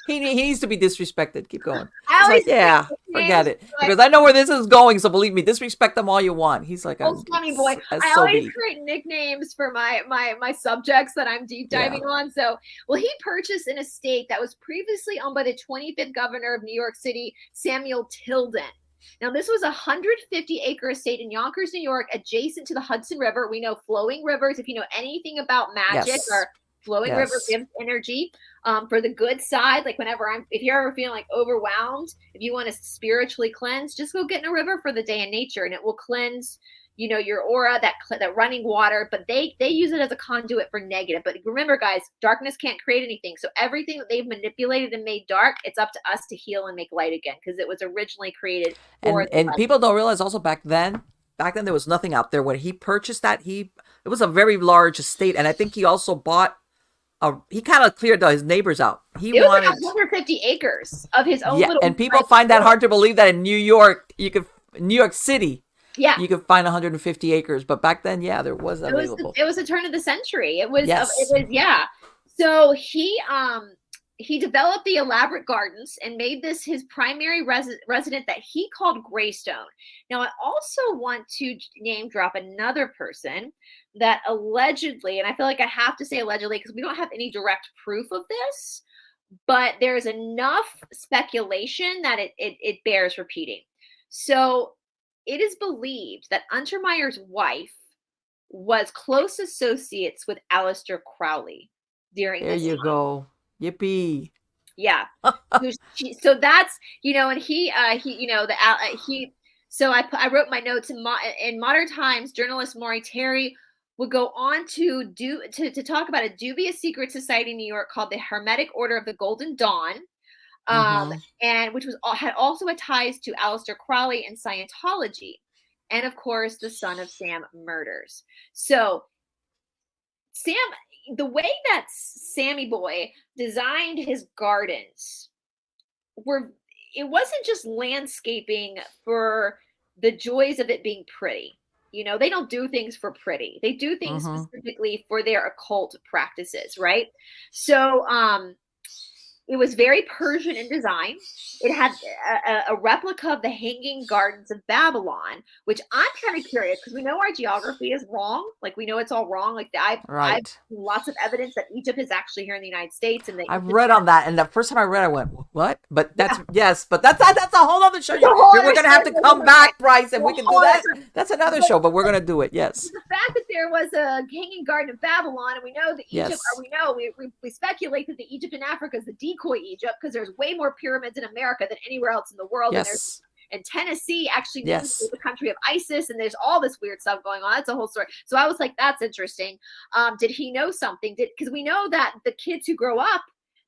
He needs to be disrespected. Keep going. Forget it. Like, because I know where this is going. So believe me, disrespect him all you want. He's like Sammy boy. I always create nicknames for my subjects that I'm deep diving on. So, well, he purchased an estate that was previously owned by the 25th governor of New York City, Samuel Tilden. Now, this was a 150-acre estate in Yonkers, New York, adjacent to the Hudson River. We know flowing rivers, if you know anything about magic, or flowing river gives energy for the good side. Like if you're ever feeling like overwhelmed, if you want to spiritually cleanse, just go get in a river for the day in nature, and it will cleanse, you know, your aura, that running water. But they use it as a conduit for negative. But remember, guys, darkness can't create anything. So everything that they've manipulated and made dark, it's up to us to heal and make light again, because it was originally created for and people don't realize also back then there was nothing out there. When he purchased that, it was a very large estate, and I think he also bought he kind of cleared his neighbors out. It was like 150 acres of his own little. And people find that hard to believe that in New York City. Yeah, you could find 150 acres, but back then, there was available. It was the turn of the century. It was, So he developed the elaborate gardens and made this his primary resident that he called Greystone. Now, I also want to name drop another person that allegedly, and I feel like I have to say allegedly because we don't have any direct proof of this, but there's enough speculation that it bears repeating. So it is believed that Untermeyer's wife was close associates with Aleister Crowley during this time. There you go. Yippee. Yeah. So that's, you know, and so I wrote my notes in Modern Times. Journalist Maury Terry would go on to talk about a dubious secret society in New York called the Hermetic Order of the Golden Dawn. And which had also a ties to Aleister Crowley and Scientology, and of course the son of Sam murders. So the way that Sammy boy designed his gardens it wasn't just landscaping for the joys of it being pretty. You know, they don't do things for pretty. They do things specifically for their occult practices, right? So It was very Persian in design. It had a replica of the Hanging Gardens of Babylon, which I'm kind of curious because we know our geography is wrong. Like we know it's all wrong. Like I've Right. lots of evidence that Egypt is actually here in the United States, and that I've read on that, and the first time I read, I went, "What?" But that's Yeah. yes, but that's a whole other show. It's a whole We're other gonna have to show. come back, Bryce, and we can do Whole that. other- That's another show, but we're gonna do it. Yes, the fact that there was a Hanging Garden of Babylon, and we know that Egypt, Yes. or we speculate that the Egypt in Africa is the decoy Egypt because there's way more pyramids in America than anywhere else in the world. yes, And Tennessee actually Yes. is the country of ISIS, and there's all this weird stuff going on. That's a whole story. So I was like, that's interesting. Did he know something? Because we know that the kids who grow up,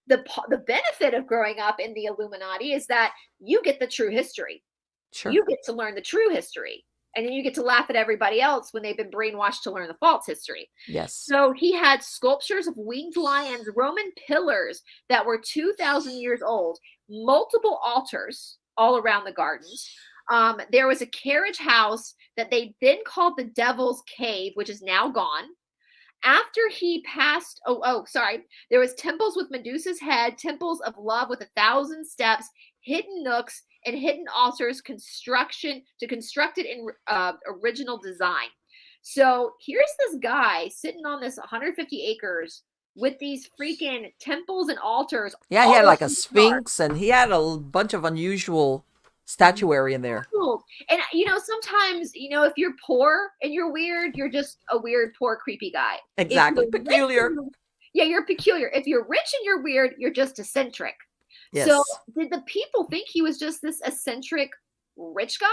the benefit of growing up in the Illuminati is that you get the true history. sure. You get to learn the true history. And then you get to laugh at everybody else when they've been brainwashed to learn the false history. Yes. So he had sculptures of winged lions, Roman pillars that were 2,000 years old, multiple altars all around the gardens. There was a carriage house that they then called the Devil's Cave, which is now gone. After he passed, there was temples with Medusa's head, temples of love with 1,000 steps, hidden nooks, and hidden altars constructed in original design. So here's this guy sitting on this 150 acres with these freaking temples and altars. Yeah, he had like a all sphinx, and he had a bunch of unusual statuary in there. cool. And sometimes, if you're poor and you're weird, you're just a weird, poor, creepy guy. If Exactly, you're rich peculiar. and- Yeah, you're peculiar. If you're rich and you're weird, you're just eccentric. Yes. So did the people think he was just this eccentric rich guy?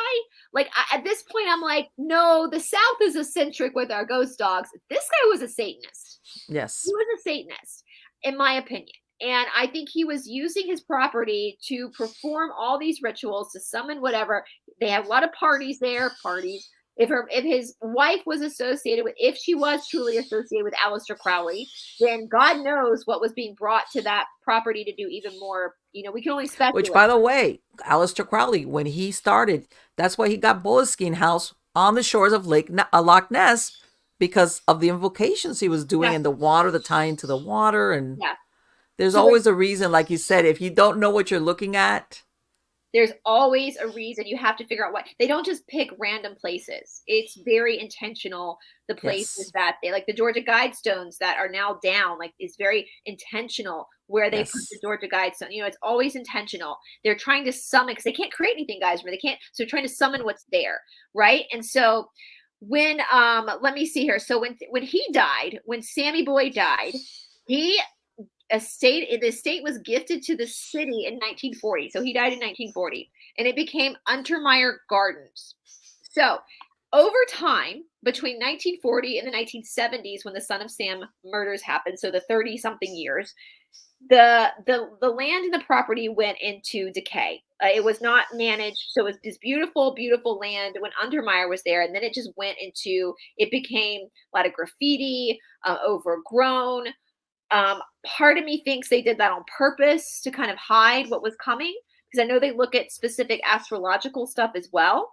Like at this point, I'm like, no, the South is eccentric with our ghost dogs. This guy was a Satanist. Yes. He was a Satanist, in my opinion. And I think he was using his property to perform all these rituals, to summon whatever. They had a lot of parties there, If his wife was if she was truly associated with Aleister Crowley, then God knows what was being brought to that property to do even more. We can only speculate. Which, by the way, Aleister Crowley, when he started, that's why he got Boleskine House on the shores of Loch Ness, because of the invocations he was doing in the water, the tying to the water. And there's always a reason, like you said, if you don't know what you're looking at. There's always a reason. You have to figure out what. They don't just pick random places. It's very intentional. The places that they, like the Georgia Guidestones that are now down, like it's very intentional where they put the Georgia Guidestone. It's always intentional. They're trying to summon, because they can't create anything, guys. They can't. So they're trying to summon what's there, right? And so when let me see here. So when Sammy Boy died, the estate was gifted to the city in 1940. So he died in 1940, and it became Untermeyer Gardens. So over time, between 1940 and the 1970s, when the Son of Sam murders happened, so the 30-something years, the land and the property went into decay. It was not managed. So it was this beautiful, beautiful land when Untermeyer was there. And then it became a lot of graffiti, overgrown. Part of me thinks they did that on purpose to kind of hide what was coming, because I know they look at specific astrological stuff as well.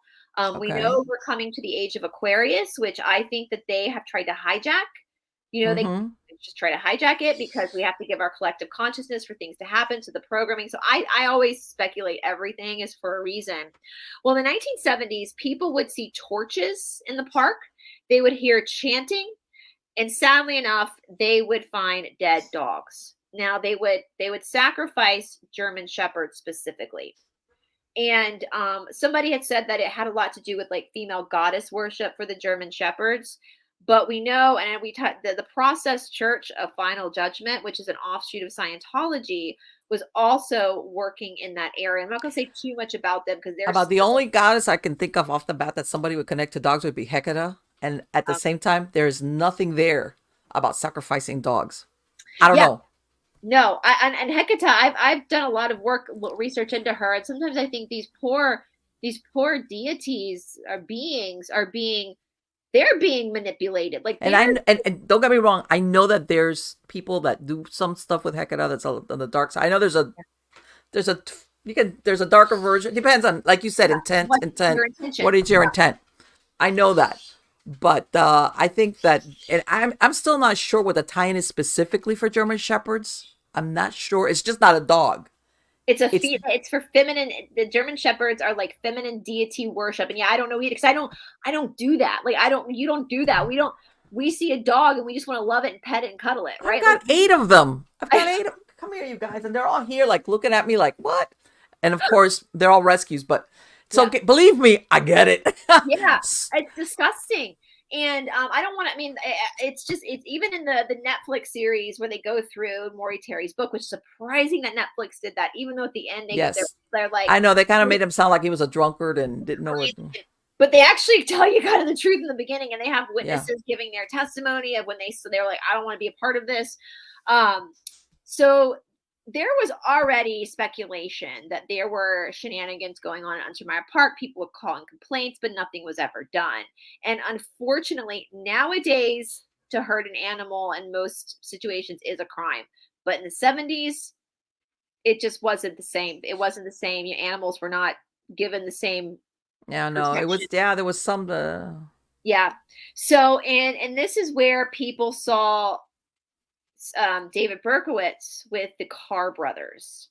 We know we're coming to the age of Aquarius, which I think that they have tried to hijack. They just try to hijack it because we have to give our collective consciousness for things to happen to the programming. So I always speculate everything is for a reason. Well, in the 1970s, people would see torches in the park. They would hear chanting. And sadly enough, they would find dead dogs. Now they would sacrifice German Shepherds specifically. And somebody had said that it had a lot to do with like female goddess worship for the German Shepherds. But we know, and the Process Church of Final Judgment, which is an offshoot of Scientology, was also working in that area. I'm not going to say too much about them because they're the only goddess I can think of off the bat that somebody would connect to dogs would be Hecate. And at the same time, there's nothing there about sacrificing dogs. I don't know. No, and Hecate, I've done a lot of research into her, and sometimes I think these poor deities or beings they're being manipulated. Like, and don't get me wrong, I know that there's people that do some stuff with Hecate that's on the dark side. I know there's a darker version. Depends on, like you said, intent. What is your intent? I know that. But I think that, and I'm still not sure what the tie-in is specifically for German Shepherds. I'm not sure. It's just not a dog. It's It's it's for feminine. The German Shepherds are like feminine deity worship, and yeah, I don't know either because I don't do that. Like you don't do that. We see a dog and we just want to love it and pet it and cuddle it, I've right? Like got 8 of them. I've got 8 of Come here, you guys, and they're all here like looking at me like, "What?" And of course, they're all rescues, but so yeah, believe me, I get it. yeah, it's disgusting. And I don't want to. I mean, it's even in the Netflix series where they go through Maury Terry's book, which is surprising that Netflix did that. Even though at the ending, Yes. they're like, I know they kind of made him sound like he was a drunkard and didn't know it. but they actually tell you kind of the truth in the beginning, and they have Yeah. witnesses giving their testimony of when they were like, I don't want to be a part of this. So there was already speculation that there were shenanigans going on at Untermeyer Park. People would call in complaints, but nothing was ever done. And unfortunately, nowadays, to hurt an animal in most situations is a crime. But in the 70s, it just wasn't the same. It wasn't the same. Animals were not given the same. Yeah, no, it was, there was some, yeah. So, and this is where people saw David Berkowitz with the Carr brothers.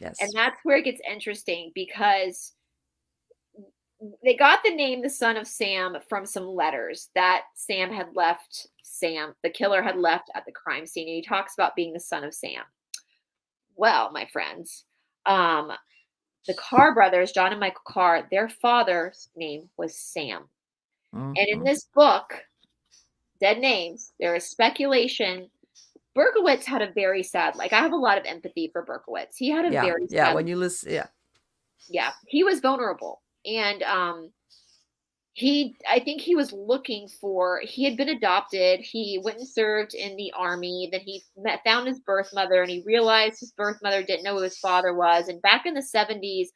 yes. And that's where it gets interesting because they got the name the Son of Sam from some letters that Sam had left. The killer had left at the crime scene. And he talks about being the son of Sam. Well, my friends, the Carr brothers, John and Michael Carr, their father's name was Sam. Mm-hmm. And in this book, Dead Names, there is speculation. Berkowitz had a very sad, I have a lot of empathy for Berkowitz. He had a very sad, when you listen, yeah, he was vulnerable. And I think he was looking for, he had been adopted. He went and served in the army. Then he found his birth mother, and he realized his birth mother didn't know who his father was. And back in the 70s,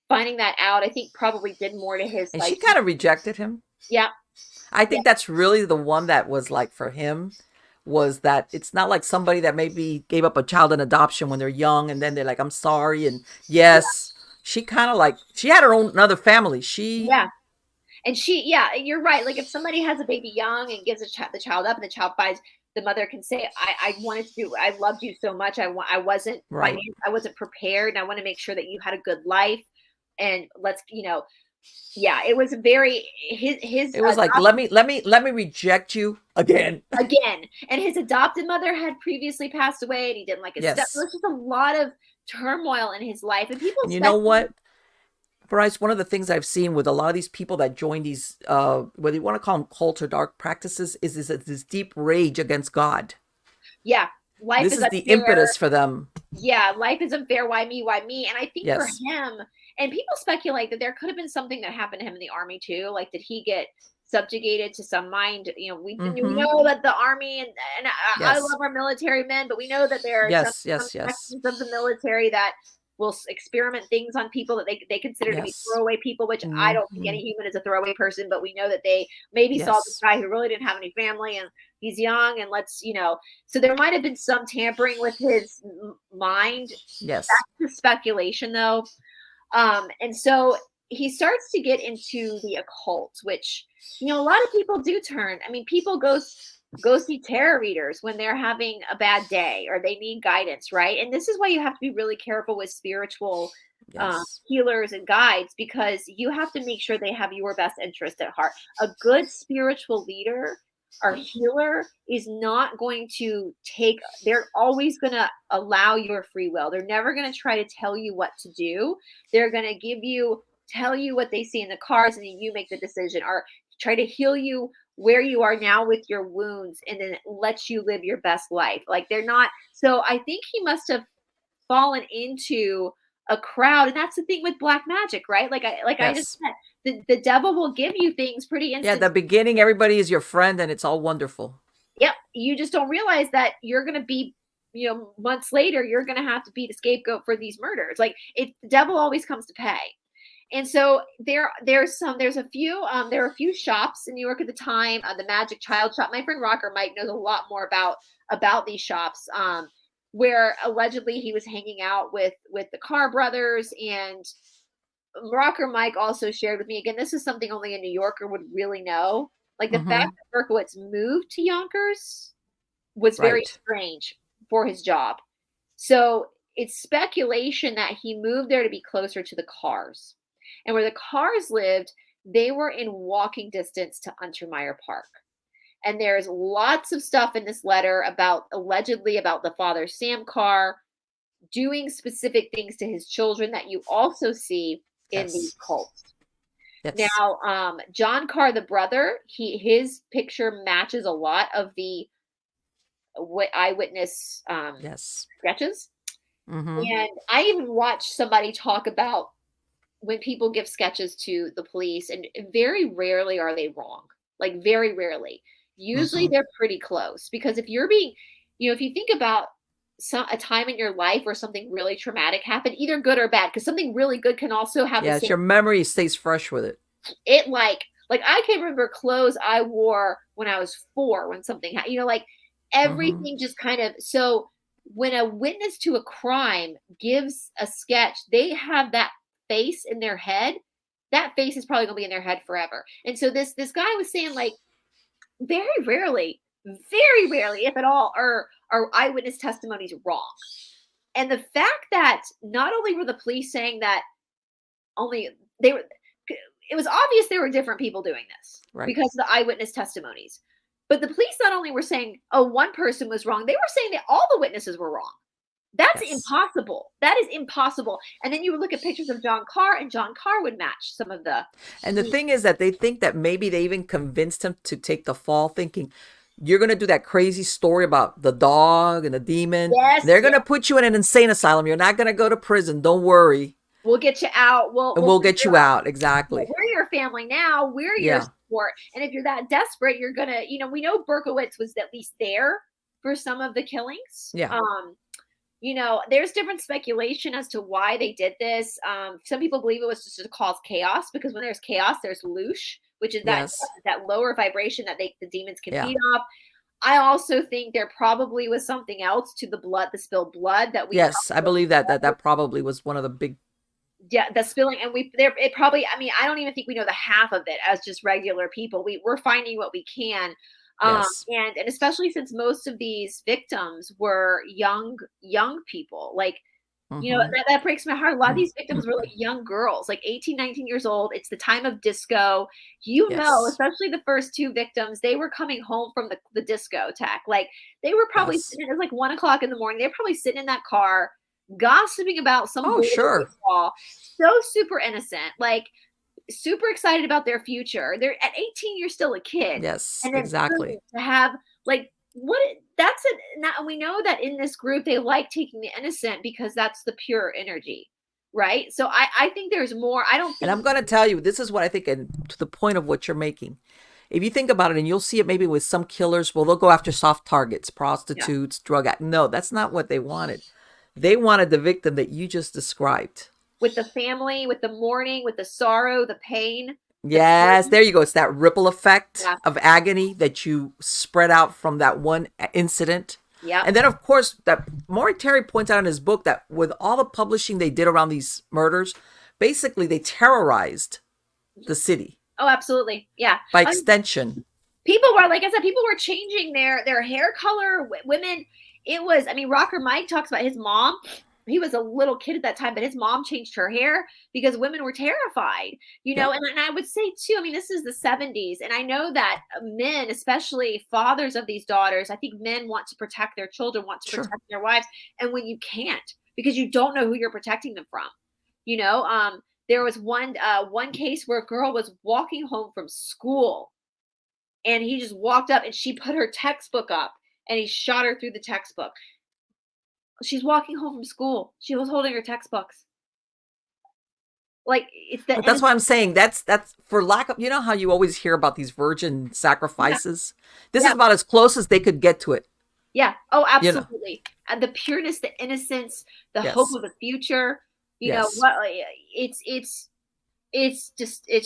finding that out, I think probably did more to his. And she kind of rejected him. Yeah. I think that's really the one that was like for him, was that it's not like somebody that maybe gave up a child in adoption when they're young and then they're like, I'm sorry. And yes, she kind of she had her own another family. And you're right. Like if somebody has a baby young and gives the child up and the child finds, the mother can say, I wanted to do, I loved you so much. I wasn't right. I wasn't prepared. And I want to make sure that you had a good life. And let's, it was very, it was like, let me reject you again. And his adopted mother had previously passed away and he didn't like his step. There was just a lot of turmoil in his life. And people, you know what, Brice, one of the things I've seen with a lot of these people that join these, whether you want to call them cults or dark practices, is this deep rage against God. Yeah. Life is the impetus for them. Yeah. Life is unfair. Why me? Why me? And I think for him, and people speculate that there could have been something that happened to him in the army too. Like, did he get subjugated to some mind? We know that the army and I love our military men, but we know that there are some sections of the military that will experiment things on people that they consider to be throwaway people, which I don't think any human is a throwaway person, but we know that they maybe saw this guy who really didn't have any family and he's young and so there might have been some tampering with his mind. Yes. That's the speculation though. And so he starts to get into the occult, which, a lot of people do turn. I mean, people go see tarot readers when they're having a bad day or they need guidance, right? And this is why you have to be really careful with spiritual healers and guides, because you have to make sure they have your best interest at heart. A good spiritual leader or healer is not going to they're always going to allow your free will. They're never going to try to tell you what to do. They're going to tell you what they see in the cards, and then you make the decision, or try to heal you where you are now with your wounds, and then let you live your best life. Like, they're not. So I think he must have fallen into a crowd, and that's the thing with black magic, right? I just said, the devil will give you things pretty instant. Yeah, the beginning, everybody is your friend, and it's all wonderful. Yep, you just don't realize that you're going to be, months later, you're going to have to be the scapegoat for these murders. Like, the devil always comes to pay. And so there are a few shops in New York at the time. The Magic Child Shop. My friend Rocker Mike knows a lot more about these shops, where allegedly he was hanging out with the Carr brothers. And Rocker Mike also shared with me, again, this is something only a New Yorker would really know. Like, the fact that Berkowitz moved to Yonkers was very strange for his job. So it's speculation that he moved there to be closer to the cars. And where the cars lived, they were in walking distance to Untermeyer Park. And there's lots of stuff in this letter about allegedly about the father Sam Carr doing specific things to his children that you also see in these cults. Yes. Now, John Carr, the brother, his picture matches a lot of the eyewitness sketches. Mm-hmm. And I even watched somebody talk about when people give sketches to the police, and very rarely are they wrong. Like very rarely. Usually they're pretty close, because if you're being, if you think about a time in your life where something really traumatic happened, either good or bad, because something really good can also have it's your memory stays fresh with it. It like I can remember clothes I wore when I was 4 when something happened, like everything just kind of. So when a witness to a crime gives a sketch, they have that face in their head. That face is probably gonna be in their head forever. And so this guy was saying, like, very rarely, if at all, are eyewitness testimonies wrong. And the fact that not only were the police saying that it was obvious there were different people doing this because of the eyewitness testimonies. But the police not only were saying, oh, one person was wrong, they were saying that all the witnesses were wrong. That's impossible. That is impossible. And then you would look at pictures of John Carr, and John Carr would match some of the. And the thing is that they think that maybe they even convinced him to take the fall, thinking you're going to do that crazy story about the dog and the demon. Yes. They're going to put you in an insane asylum. You're not going to go to prison. Don't worry. We'll get you out. We'll get you out. Exactly. We're your family now. We're your support. And if you're that desperate, you're going to, we know Berkowitz was at least there for some of the killings. Yeah. There's different speculation as to why they did this. Some people believe it was just to cause chaos, because when there's chaos, there's loosh, which is that lower vibration that the demons can feed off. I also think there probably was something else to the spilled blood that we. Yes, I believe that probably was one of the big. Yeah, the spilling, and it probably. I mean, I don't even think we know the half of it as just regular people. We're finding what we can. And especially since most of these victims were young people, like, that breaks my heart. A lot of these victims were like young girls, like 18, 19 years old. It's the time of disco, especially the first 2 victims, they were coming home from the discotheque. Like, they were probably sitting, it was like 1 o'clock in the morning. They're probably sitting in that car gossiping about some so super innocent, like super excited about their future. They're at 18, you're still a kid. Yes, and exactly. To have like we know that in this group they like taking the innocent because that's the pure energy, right? So I think there's more. And I'm going to tell you, this is what I think, and to the point of what you're making. If you think about it, and you'll see it maybe with some killers, well, they'll go after soft targets, prostitutes, drug addicts. No, that's not what they wanted. They wanted the victim that you just described. With the family, with the mourning, with the sorrow, the pain. Yes, there you go. It's that ripple effect of agony that you spread out from that one incident. Yeah. And then, of course, that Maury Terry points out in his book that with all the publishing they did around these murders, basically they terrorized the city. Oh, absolutely. Yeah. By extension. People were, like I said, people were changing their hair color. Women, Rocker Mike talks about his mom. He was a little kid at that time, but his mom changed her hair because women were terrified, and I would say too, this is the 70s. And I know that men, especially fathers of these daughters, I think men want to protect their children, want to protect their wives. And when you can't, because you don't know who you're protecting them from, there was one case where a girl was walking home from school and he just walked up and she put her textbook up and he shot her through the textbook. She's walking home from school. She was holding her textbooks. Like, But that's what I'm saying. That's for lack of, how you always hear about these virgin sacrifices. This is about as close as they could get to it. Yeah. Oh, absolutely. And the pureness, the innocence, the hope of the future. You know what? It's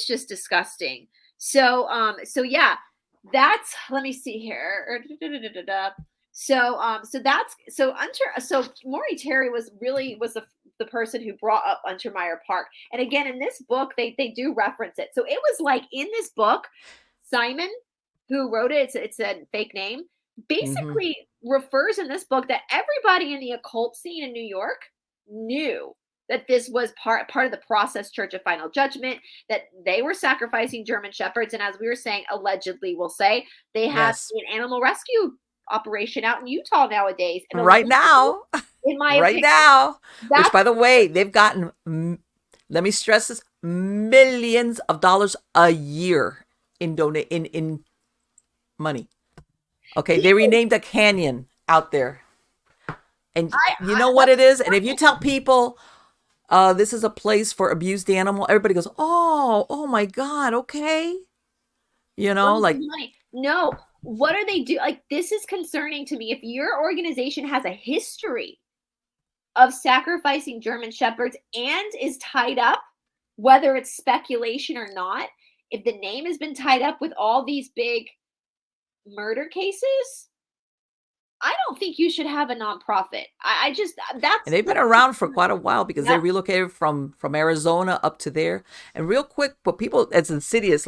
just disgusting. So yeah, that's. Let me see here. So Maury Terry was the person who brought up Untermeyer Park. And again, in this book, they do reference it. So it was like in this book, Simon, who wrote it, it's a fake name. Hmm. basically refers in this book that everybody in the occult scene in New York knew that this was part of the process church of final judgment, that they were sacrificing German shepherds. And as we were saying, allegedly, we'll say, they have Yes. an animal rescue operation out in Utah nowadays. And Right allegedly, now. in my Right opinion, now. Which, that's by the way, they've gotten, let me stress this, millions of dollars a year in in money. Okay, they people. renamed a canyon out there. And you know what That's it is? And if you tell people this is a place for abused animal, everybody goes, oh my God, okay. You know, like, money. No, what are they do? Like, this is concerning to me. If your organization has a history of sacrificing German shepherds and is tied up, whether it's speculation or not, if the name has been tied up with all these big murder cases, I don't think you should have a nonprofit. I just and they've been that's around for quite a while because they yep. relocated from Arizona up to there. And real quick, but people, it's insidious.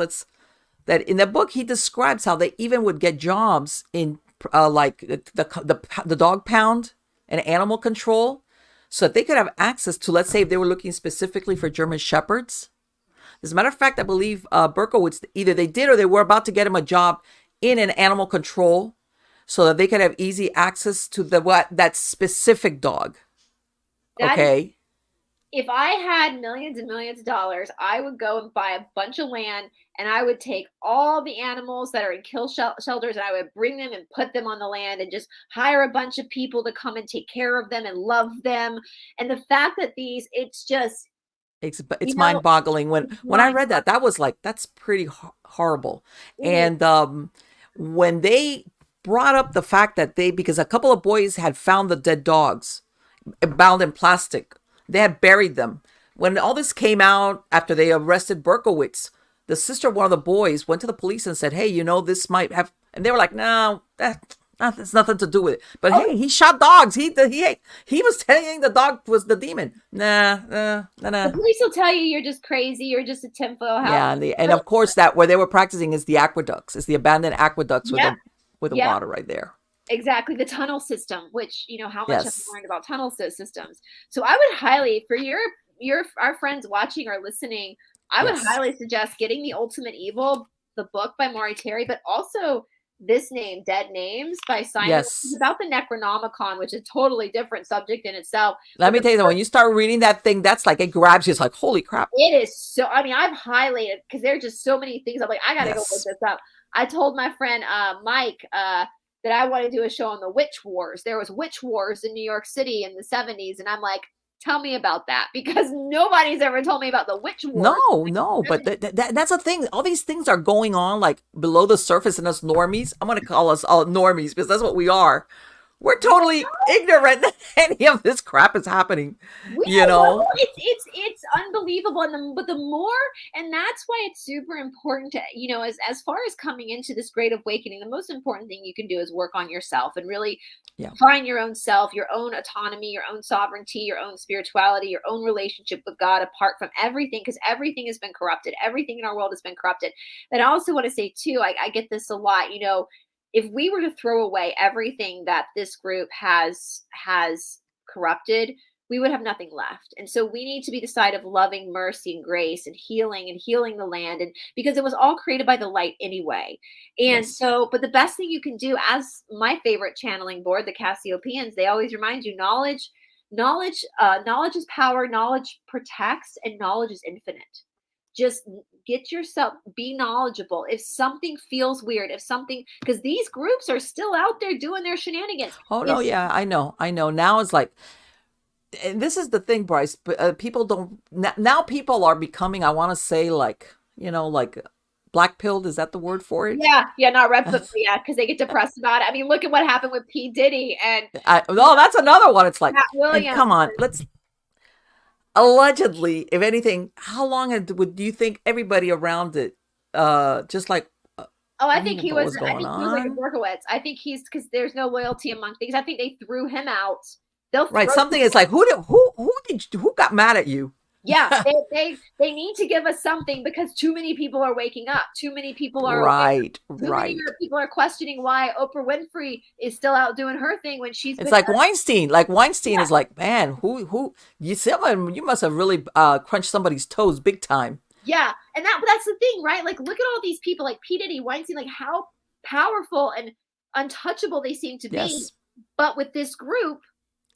That in the book he describes how they even would get jobs in like the dog pound and animal control, so that they could have access to, let's say, if they were looking specifically for German shepherds. As a matter of fact, I believe Berkowitz, either they did or they were about to get him a job in an animal control so that they could have easy access to that specific dog. That is, Okay. if I had millions and millions of dollars, I would go and buy a bunch of land and I would take all the animals that are in kill shelters and I would bring them and put them on the land and just hire a bunch of people to come and take care of them and love them. And the fact that it's just, It's you know, mind-boggling. it's When I mind. read that was like, that's pretty horrible. It is. And when they brought up the fact that because a couple of boys had found the dead dogs bound in plastic, they had buried them. When all this came out after they arrested Berkowitz, the sister of one of the boys went to the police and said, "Hey, this might have," and they were like, "No, that's nothing to do with it." But Oh, hey, he shot dogs. He was saying the dog was the demon. Nah. the police will tell you you're just crazy. You're just a tinfoil hat. Yeah, and of course that where they were practicing is the aqueducts, is the abandoned aqueducts Yeah. with the Yeah. water right there. Exactly, the tunnel system, which, how much have we Yes. learned about tunnel systems? So I would highly, for our friends watching or listening, I would Yes. highly suggest getting The Ultimate Evil, the book by Maury Terry, but also this name, Dead Names by Simon, which is Yes. about the Necronomicon, which is a totally different subject in itself. Let But me tell you that when you start reading that thing, that's like, it grabs you. It's like, holy crap. it is so, I mean, I've highlighted because there are just so many things. I'm like, I gotta go look Yes. this up. I told my friend Mike that I want to do a show on the witch wars. There was witch wars in New York City in the 70s, and I'm like, tell me about that, because nobody's ever told me about the witch wars. No, but that's the thing. All these things are going on like below the surface, and us normies, I'm going to call us all normies because that's what we are. We're totally ignorant that any of this crap is happening. We You don't know. know? It's unbelievable, but the more, and that's why it's super important to, as far as coming into this great awakening, the most important thing you can do is work on yourself and really Yeah. find your own self, your own autonomy, your own sovereignty, your own spirituality, your own relationship with God, apart from everything, because everything has been corrupted. Everything in our world has been corrupted. And I also want to say too, I get this a lot, if we were to throw away everything that this group has corrupted, we would have nothing left. And so we need to be the side of loving, mercy, and grace, and healing the land, and because it was all created by the light anyway. And Yes. so, but the best thing you can do, as my favorite channeling board, the Cassiopeians, they always remind you, knowledge is power, knowledge protects, and knowledge is infinite. Just get yourself, be knowledgeable. If something feels weird, because these groups are still out there doing their shenanigans. Oh no, yeah, I know. Now it's like, and this is the thing, Brice. But people don't now. People are becoming, I want to say, like, like black pilled. Is that the word for it? Yeah, not red pill, yeah, because they get depressed about it. I mean, look at what happened with P. Diddy and No, that's another one. It's like, Pat and Williams. come on, let's. Allegedly, if anything, how long do you think everybody around it, just like, Oh, I think he what was. was I going think he was like a on? Berkowitz. I think he's, because there's no loyalty among things. I think they threw him out. They'll Right. throw Something people is like, who got mad at you? Yeah, they need to give us something because too many people are waking up. Too many people are aware. Right, Too many right. people are questioning why Oprah Winfrey is still out doing her thing when she's It's been. like Weinstein. Like Weinstein Yeah, is like, man, who you must have really crunched somebody's toes big time. yeah, and that's the thing, right? Like, look at all these people, like P Diddy, Weinstein, like how powerful and untouchable they seem to be. Yes. But with this group,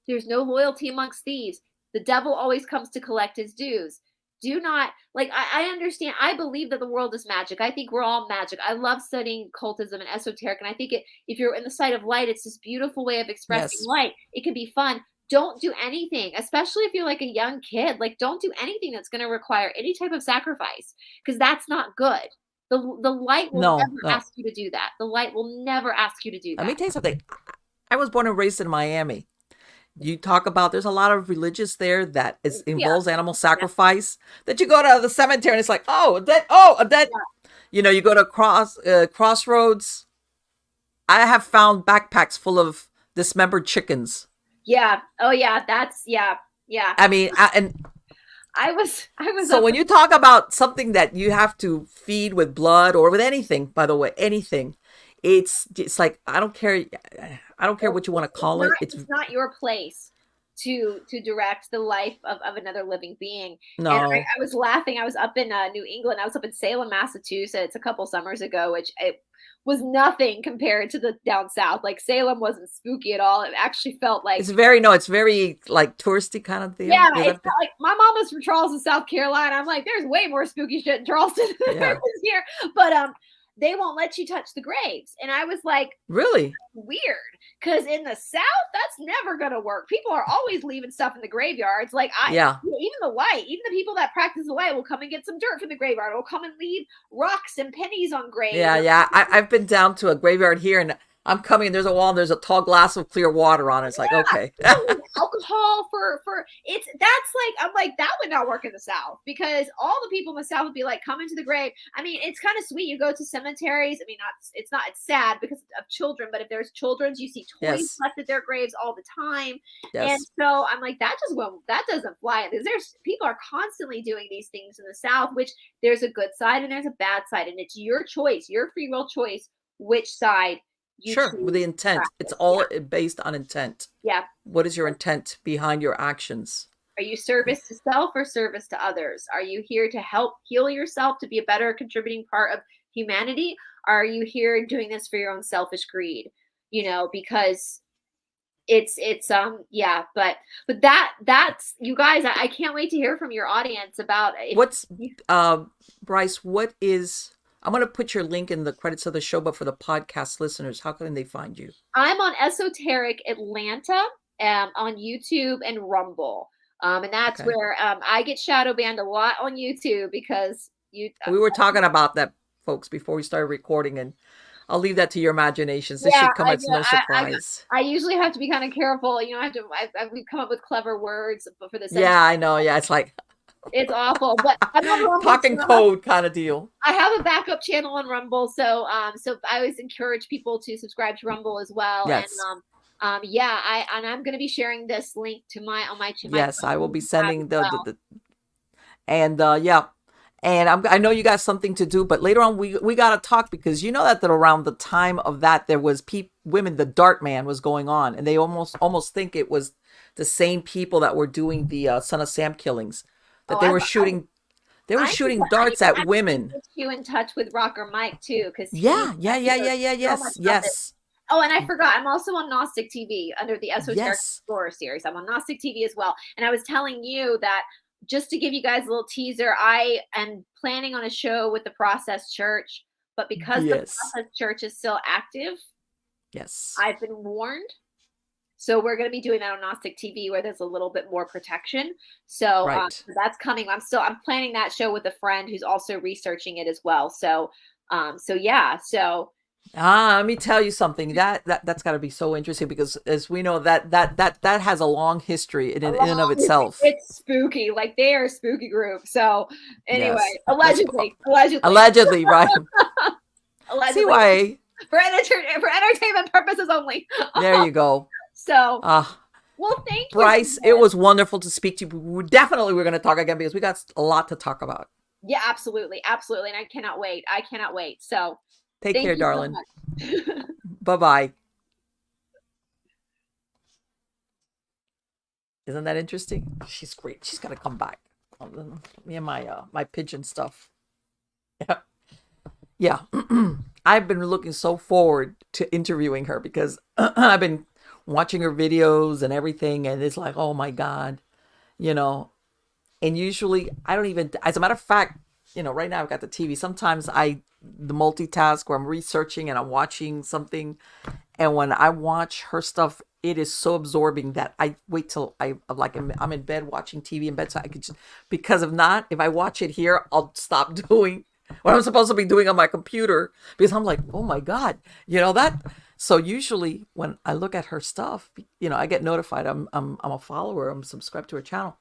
there's no loyalty amongst thieves. The devil always comes to collect his dues. Do not, like, I understand. I believe that the world is magic. I think we're all magic. I love studying cultism and esoteric. And I think if you're in the sight of light, it's this beautiful way of expressing Yes. light. It can be fun. Don't do anything, especially if you're like a young kid. Like, don't do anything that's going to require any type of sacrifice because that's not good. The light will No, never no. ask you to do that. The light will never ask you to do Let me that. tell you something. I was born and raised in Miami. You talk about there's a lot of religious there that Yeah. involves animal sacrifice. That you go to the cemetery and it's like, oh, a dead. You know, you go to crossroads. I have found backpacks full of dismembered chickens. Yeah. Oh yeah. That's yeah. Yeah. I mean, and I was so up when you talk about something that you have to feed with blood or with anything, by the way, anything, it's like I don't care what you want to call it. it's not your place to direct the life of another living being. And No. I was laughing. I was up in New England. I was up in Salem, Massachusetts a couple summers ago, which it was nothing compared to the down south. Like Salem wasn't spooky at all. It actually felt like It's very like touristy kind of deal. yeah, Is it's that not like my mom was from Charleston, South Carolina. I'm like, there's way more spooky shit in Charleston than there yeah. is here. But they won't let you touch the graves. And I was like, Really? weird. Because in the South, that's never gonna work. People are always leaving stuff in the graveyards. Like Yeah. even the people that practice the light will come and get some dirt from the graveyard. Will come and leave rocks and pennies on graves. Yeah, yeah. I've been down to a graveyard here and I'm coming and there's a wall and there's a tall glass of clear water on it. It's like, okay. Alcohol for it's that's like I'm like that would not work in the South because all the people in the South would be like coming to the grave. I mean, it's kind of sweet. You go to cemeteries. I mean, it's sad because of children, but if there's children's, you see toys Yes. left at their graves all the time. And Yes. so I'm like, that doesn't fly. There's people are constantly doing these things in the South, which there's a good side and there's a bad side, and it's your choice, your free will choice, which side you Sure. choose With the to intent. practice. It's all based on intent. Yeah. What is your intent behind your actions? Are you service to self or service to others? Are you here to help heal yourself to be a better contributing part of humanity? Or are you here doing this for your own selfish greed? You know, because it's yeah, but that's you guys, I can't wait to hear from your audience about What's Brice, what is I'm going to put your link in the credits of the show, but for the podcast listeners, how can they find you? I'm on Esoteric Atlanta on YouTube and Rumble. And that's Okay. where I get shadow banned a lot on YouTube because We were talking about that, folks, before we started recording, and I'll leave that to your imaginations. This Yeah, should come as no surprise. I usually have to be kind of careful. You know, we've come up with clever words for this. Yeah, I know. Yeah, it's like It's awful, but I'm on Rumble, talking code kind of deal. I have a backup channel on Rumble, so so I always encourage people to subscribe to Rumble as well. Yes. And I'm going to be sharing this link to on my channel. Yes, I will be sending yeah. And I know you got something to do, but later on we got to talk because you know that around the time of that there was women, the Dart Man was going on, and they almost think it was the same people that were doing the Son of Sam killings, that they were shooting darts at women. Put you in touch with Rocker Mike too, because yes. Oh, and I forgot, I'm also on Gnostic TV under the Esoteric Yes. Explorer series. I'm on Gnostic TV as well. And I was telling you that just to give you guys a little teaser, I am planning on a show with the Process Church, but because the Process Church is still active, yes, I've been warned. So we're going to be doing that on Gnostic TV where there's a little bit more protection. So that's coming. I'm planning that show with a friend who's also researching it as well. So let me tell you something that's got to be so interesting because as we know that has a long history in and of itself. It's spooky, like they are a spooky group. So anyway, yes. allegedly, right? Allegedly. See why? For entertainment purposes only. There you go. So Well, thank you. Brice, it was wonderful to speak to you. We're going to talk again because we got a lot to talk about. Yeah, absolutely. Absolutely. And I cannot wait. I cannot wait. So take care, darling. So Bye-bye. Isn't that interesting? She's great. She's got to come back. Me and my pigeon stuff. Yeah. Yeah. I've been looking so forward to interviewing her because I've been watching her videos and everything, and it's like, oh my God, and usually I don't even, as a matter of fact, right now I've got the TV. Sometimes the multitask where I'm researching and I'm watching something, and when I watch her stuff, it is so absorbing that I wait till I'm in bed watching TV in bed, so I could just, because if I watch it here, I'll stop doing what I'm supposed to be doing on my computer because I'm like, oh my God, that. So usually when I look at her stuff, I get notified. I'm a follower. I'm subscribed to her channel.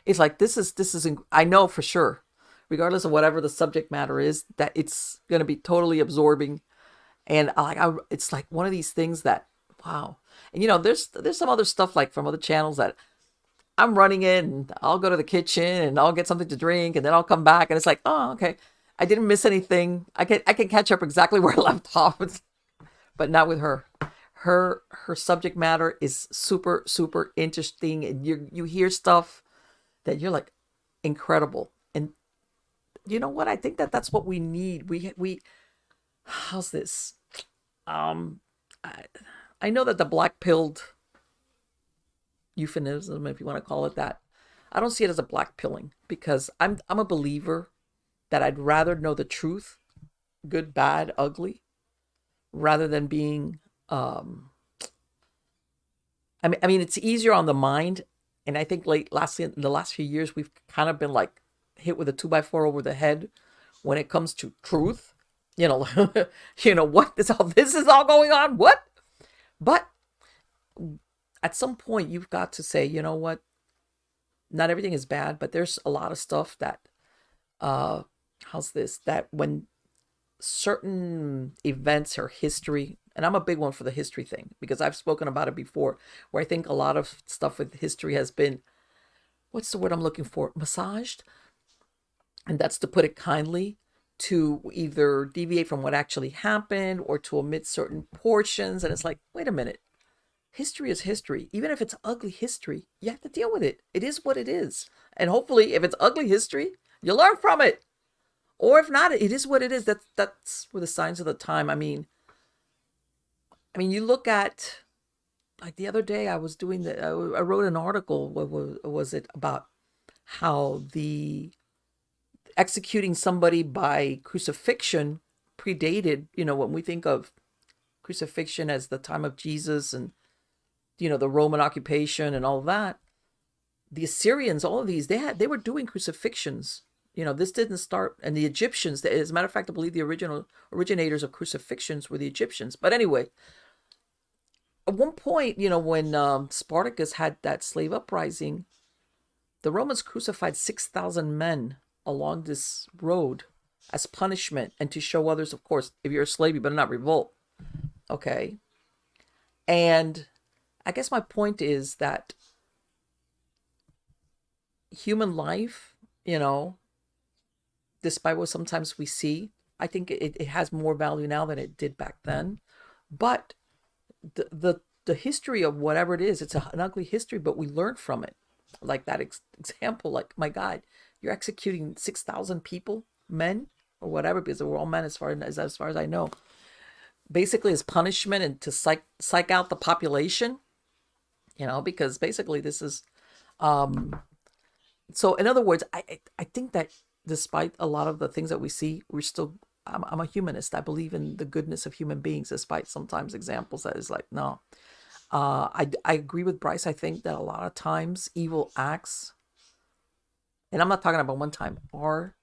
It's like, this is, I know for sure, regardless of whatever the subject matter is, that it's going to be totally absorbing. And it's like one of these things that, wow. And there's some other stuff like from other channels that I'm running in and I'll go to the kitchen and I'll get something to drink and then I'll come back and it's like, oh, okay, I didn't miss anything. I can catch up exactly where I left off. But not with her. Her subject matter is super, super interesting. And you hear stuff that you're like, incredible. And you know what? I think that's what we need. We how's this? I know that the black-pilled euphemism, if you want to call it that, I don't see it as a black pilling because I'm a believer that I'd rather know the truth, good, bad, ugly, rather than being I mean it's easier on the mind, and I think in the last few years we've kind of been like hit with a 2x4 over the head when it comes to truth. What this is all going on, what? But at some point you've got to say, you know what, not everything is bad, but there's a lot of stuff that that when certain events or history, and I'm a big one for the history thing because I've spoken about it before, where I think a lot of stuff with history has been, what's the word I'm looking for, massaged, and that's, to put it kindly, to either deviate from what actually happened or to omit certain portions. And it's like, wait a minute, history is history. Even if it's ugly history, you have to deal with it. It is what it is. And hopefully if it's ugly history, you learn from it. Or if not, it is what it is. That's where the signs of the time. I mean, you look at, like the other day I was doing I wrote an article. What was it about? How the executing somebody by crucifixion predated, when we think of crucifixion as the time of Jesus and, the Roman occupation and all that. The Assyrians, all of these, they were doing crucifixions. This didn't start, and the Egyptians, as a matter of fact, I believe the originators of crucifixions were the Egyptians. But anyway, at one point, when Spartacus had that slave uprising, the Romans crucified 6,000 men along this road as punishment and to show others, of course, if you're a slave, you better not revolt. Okay. And I guess my point is that human life, despite what sometimes we see, I think it has more value now than it did back then. But the history of whatever it is, it's an ugly history, but we learn from it. Like that example, like, my God, you're executing 6,000 people, men or whatever, because they were all men as far as I know, basically as punishment and to psych out the population, because basically this is, so in other words, I think that despite a lot of the things that we see, I'm a humanist. I believe in the goodness of human beings, despite sometimes examples that is like, no. I agree with Brice. I think that a lot of times evil acts, and I'm not talking about one time, are,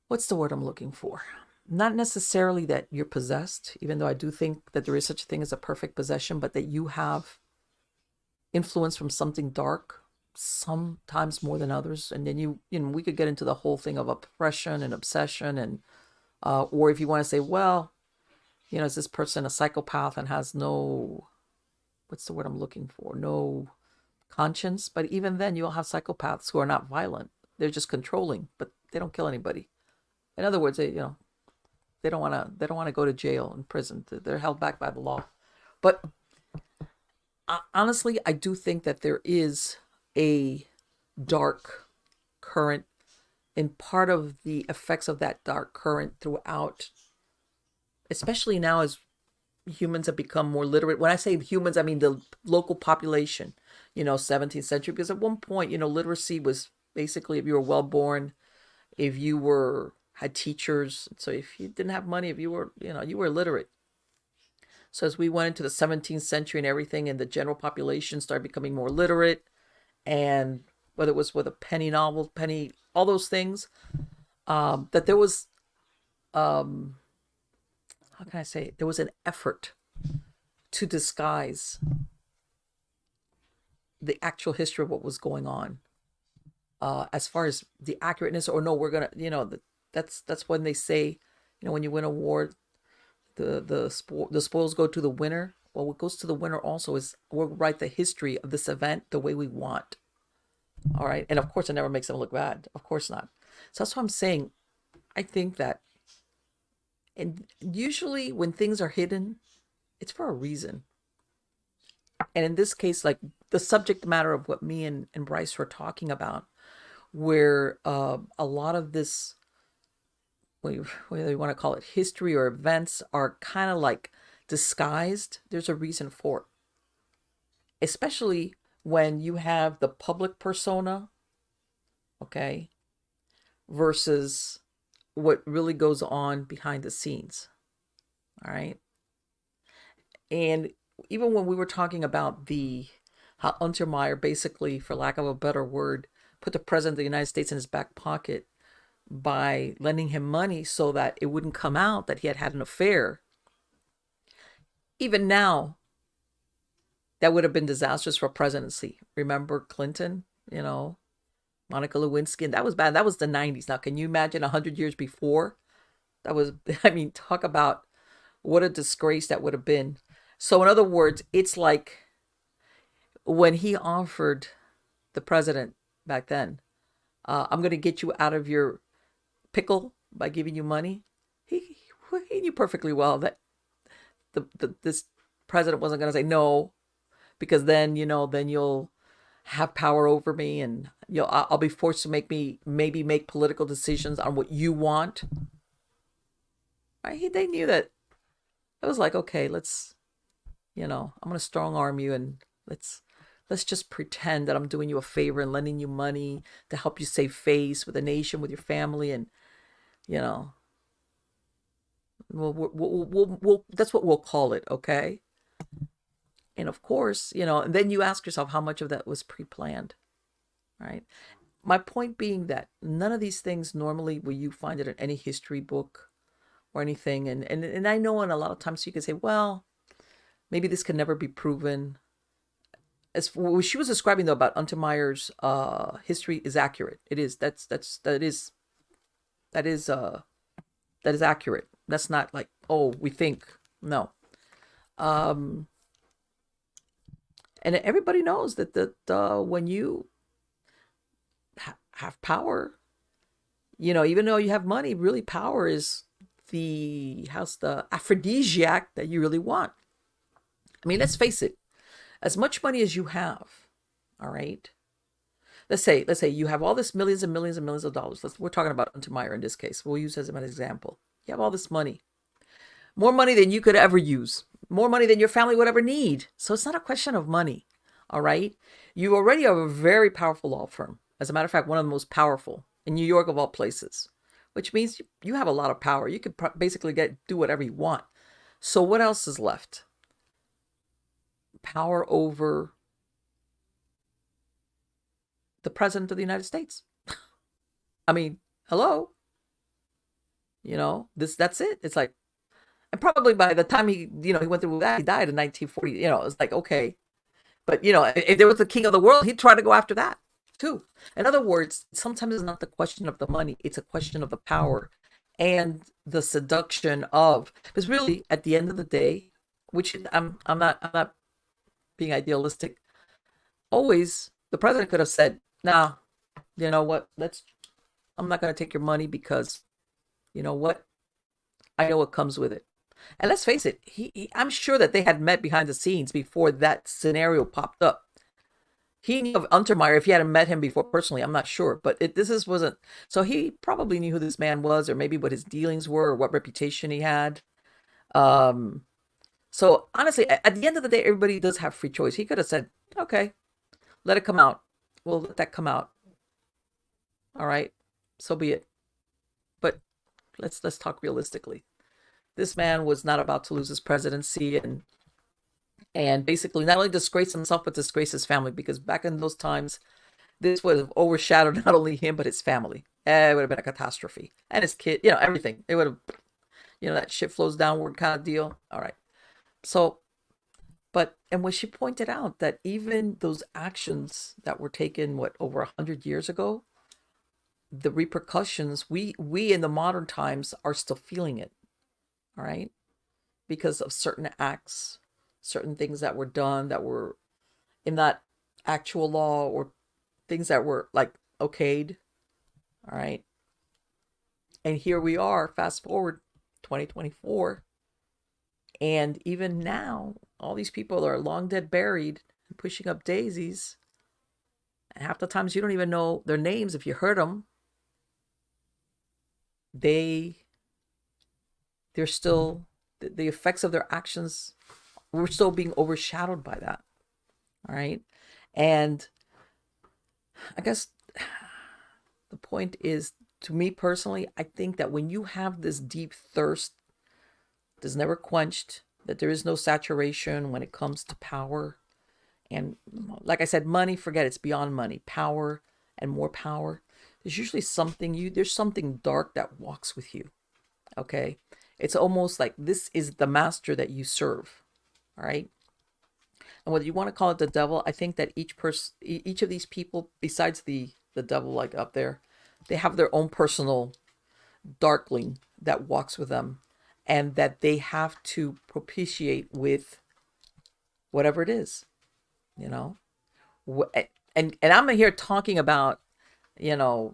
what's the word I'm looking for? Not necessarily that you're possessed, even though I do think that there is such a thing as a perfect possession, but that you have influence from something dark, sometimes more than others. And then we could get into the whole thing of oppression and obsession, and or if you want to say, well, is this person a psychopath and has no what's the word I'm looking for? No conscience. But even then, you'll have psychopaths who are not violent. They're just controlling, but they don't kill anybody. In other words, they don't want to go to jail and prison. They're held back by the law. But honestly, I do think that there is a dark current, and part of the effects of that dark current throughout, especially now as humans have become more literate. When I say humans, I mean the local population, 17th century, because at one point, literacy was basically if you were well born, if you had teachers. So if you didn't have money, if you were, you were illiterate. So as we went into the 17th century and everything, and the general population started becoming more literate, and whether it was with a penny novel, all those things, that there was, how can I say, there was an effort to disguise the actual history of what was going on, as far as the accurateness, or no, we're gonna, that's when they say, when you win a war, the spoils go to the winner. Well, what goes to the winner also is we'll write the history of this event the way we want. All right. And of course, it never makes them look bad. Of course not. So that's what I'm saying. I think that, and usually when things are hidden, it's for a reason. And in this case, like the subject matter of what me and Brice were talking about, where a lot of this, whether you want to call it history or events, are kind of like disguised, there's a reason for it. Especially when you have the public persona, okay, versus what really goes on behind the scenes. All right. And even when we were talking about how Untermeyer basically, for lack of a better word, put the president of the United States in his back pocket by lending him money so that it wouldn't come out that he had an affair. Even now, that would have been disastrous for presidency. Remember Clinton, Monica Lewinsky, and that was bad. That was the 90s. Now, can you imagine 100 years before? That was, talk about what a disgrace that would have been. So in other words, it's like when he offered the president back then, I'm going to get you out of your pickle by giving you money. He knew perfectly well that this president wasn't going to say no, because then you'll have power over me, and I'll be forced to maybe make political decisions on what you want. Right? They knew that. It was like, okay, let's, I'm going to strong arm you, and let's just pretend that I'm doing you a favor and lending you money to help you save face with the nation, with your family, and we'll that's what we'll call it, okay? And of course, and then you ask yourself how much of that was pre-planned, right? My point being that none of these things normally will you find it in any history book or anything. And I know, in a lot of times you can say, well, maybe this can never be proven. As what she was describing though about Untermeyer's history is accurate. It is. That is accurate. That's not like, oh, we think. No. And everybody knows that when you have power, even though you have money, really power is the aphrodisiac that you really want. Let's face it, as much money as you have, all right, let's say you have all this millions and millions and millions of dollars. We're talking about Untermeyer in this case. We'll use as an example. You have all this money, more money than you could ever use, more money than your family would ever need. So it's not a question of money, all right? You already have a very powerful law firm. As a matter of fact, one of the most powerful in New York of all places, which means you have a lot of power. You could basically do whatever you want. So what else is left? Power over the president of the United States. Hello? That's it. It's like, and probably by the time he went through that, he died in 1940. It's like, okay. But, if there was the king of the world, he'd try to go after that too. In other words, sometimes it's not the question of the money. It's a question of the power and the seduction of, because really at the end of the day, which I'm not being idealistic, always the president could have said, nah, you know what, I'm not going to take your money because you know what, I know what comes with it. And let's face it, I'm sure that they had met behind the scenes before that scenario popped up. He knew of Untermeyer if he hadn't met him before personally. I'm not sure, but wasn't. So he probably knew who this man was, or maybe what his dealings were, or what reputation he had. Um, so honestly, at the end of the day, everybody does have free choice. He could have said, "Okay, let it come out. We'll let that come out. All right, so be it." But let's talk realistically. This man was not about to lose his presidency, and basically not only disgrace himself but disgrace his family, because back in those times this would have overshadowed not only him but his family. It would have been a catastrophe, and his kid, everything. It would have, that shit flows downward kind of deal. All right. So, and when she pointed out that even those actions that were taken over 100 years ago, the repercussions, we in the modern times are still feeling it. All right, because of certain acts, certain things that were done that were in that actual law, or things that were like okayed. All right. And here we are, fast forward 2024. And even now, all these people are long dead buried and pushing up daisies. And half the times you don't even know their names if you heard them. They're still, the effects of their actions, we're still being overshadowed by that. All right. And I guess the point is, to me personally, I think that when you have this deep thirst that's never quenched, that there is no saturation when it comes to power, and like I said, money, forget it, it's beyond money, power and more power. There's usually there's something dark that walks with you. Okay. It's almost like this is the master that you serve. All right. And whether you want to call it the devil, I think that each of these people, besides the devil, like up there, they have their own personal darkling that walks with them, and that they have to propitiate with whatever it is, and I'm here talking about, the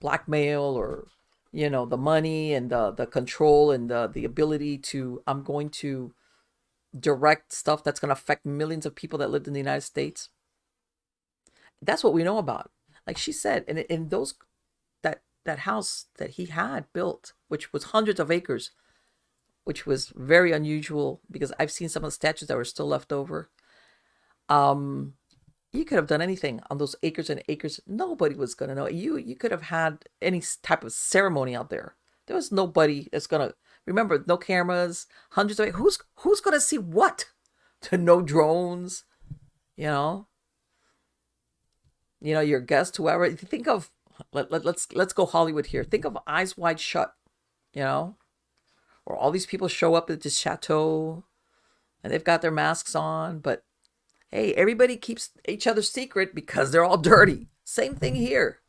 blackmail, or the money, and the control, and the ability to, I'm going to direct stuff that's going to affect millions of people that lived in the United States. That's what we know about. Like she said, in those, that house that he had built, which was hundreds of acres, which was very unusual, because I've seen some of the statues that were still left over. You could have done anything on those acres and acres. Nobody was going to know. You could have had any type of ceremony out there. There was nobody that's going to remember. No cameras, hundreds of acres. Who's going to see what? No drones, your guest, whoever. Think of, let's go Hollywood here. Think of Eyes Wide Shut, where all these people show up at this chateau and they've got their masks on, but hey, everybody keeps each other's secret because they're all dirty. Same thing here,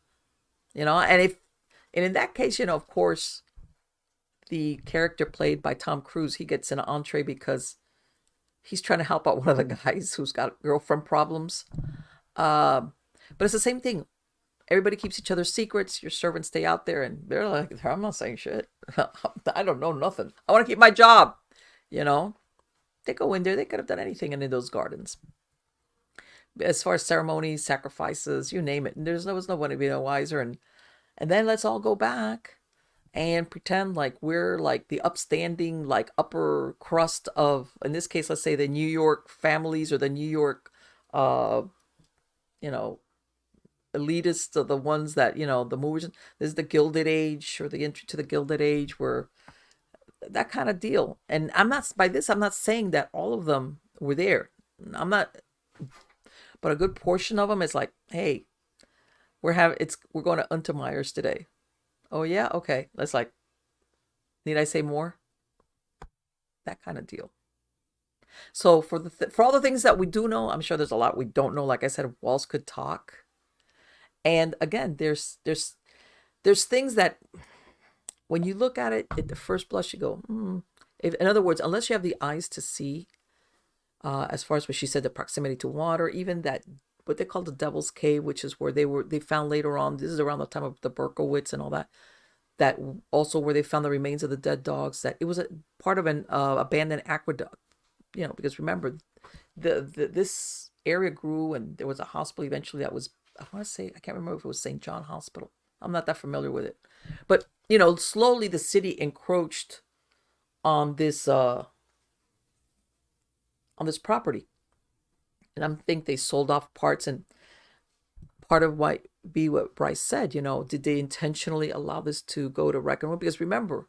and in that case, of course, the character played by Tom Cruise, he gets an entree because he's trying to help out one of the guys who's got girlfriend problems. But it's the same thing. Everybody keeps each other's secrets. Your servants stay out there, and they're like, I'm not saying shit. I don't know nothing. I want to keep my job. They go in there. They could have done anything in those gardens. As far as ceremonies, sacrifices, you name it. And there was no one to be no wiser. And then let's all go back and pretend like we're like the upstanding, like upper crust of, in this case, let's say the New York families, or the New York, elitists, are the ones that, the movers. There's the Gilded Age, or the entry to the Gilded Age, where that kind of deal. And I'm not saying that all of them were there. But a good portion of them is like, hey, we're going to Untermeyer's today. Oh yeah, okay. Let's need I say more? That kind of deal. So for all the things that we do know, I'm sure there's a lot we don't know. Like I said, walls could talk. And again, there's things that when you look at it at the first blush, you go, in other words, unless you have the eyes to see, As far as what she said, the proximity to water, even that what they call the Devil's Cave, which is where they found later on. This is around the time of the Berkowitz and all that. That also where they found the remains of the dead dogs. That it was a part of an abandoned aqueduct. Because remember, this area grew and there was a hospital eventually that was, I want to say, I can't remember if it was St. John Hospital. I'm not that familiar with it, but slowly the city encroached on this property, and I think they sold off parts, and part of might be what Brice said. Did they intentionally allow this to go to wreck and ruin? Because remember,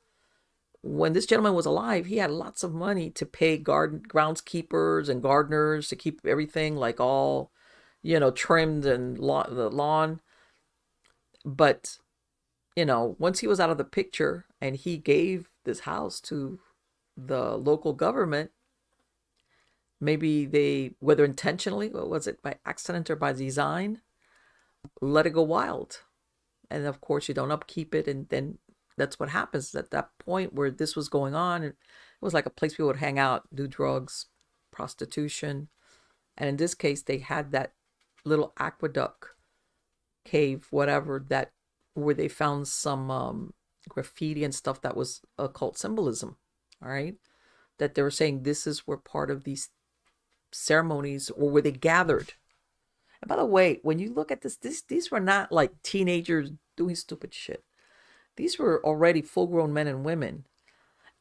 when this gentleman was alive, he had lots of money to pay groundskeepers and gardeners to keep everything like all, trimmed and the lawn. But, once he was out of the picture and he gave this house to the local government, maybe they, whether intentionally, what was it, by accident or by design, let it go wild. And of course, you don't upkeep it, and then that's what happens at that point where this was going on. It was like a place people would hang out, do drugs, prostitution. And in this case, they had that little aqueduct cave, whatever, that where they found some graffiti and stuff that was occult symbolism. All right. That they were saying this is where part of these ceremonies or where they gathered. And by the way, when you look at these were not like teenagers doing stupid shit. These were already full-grown men and women.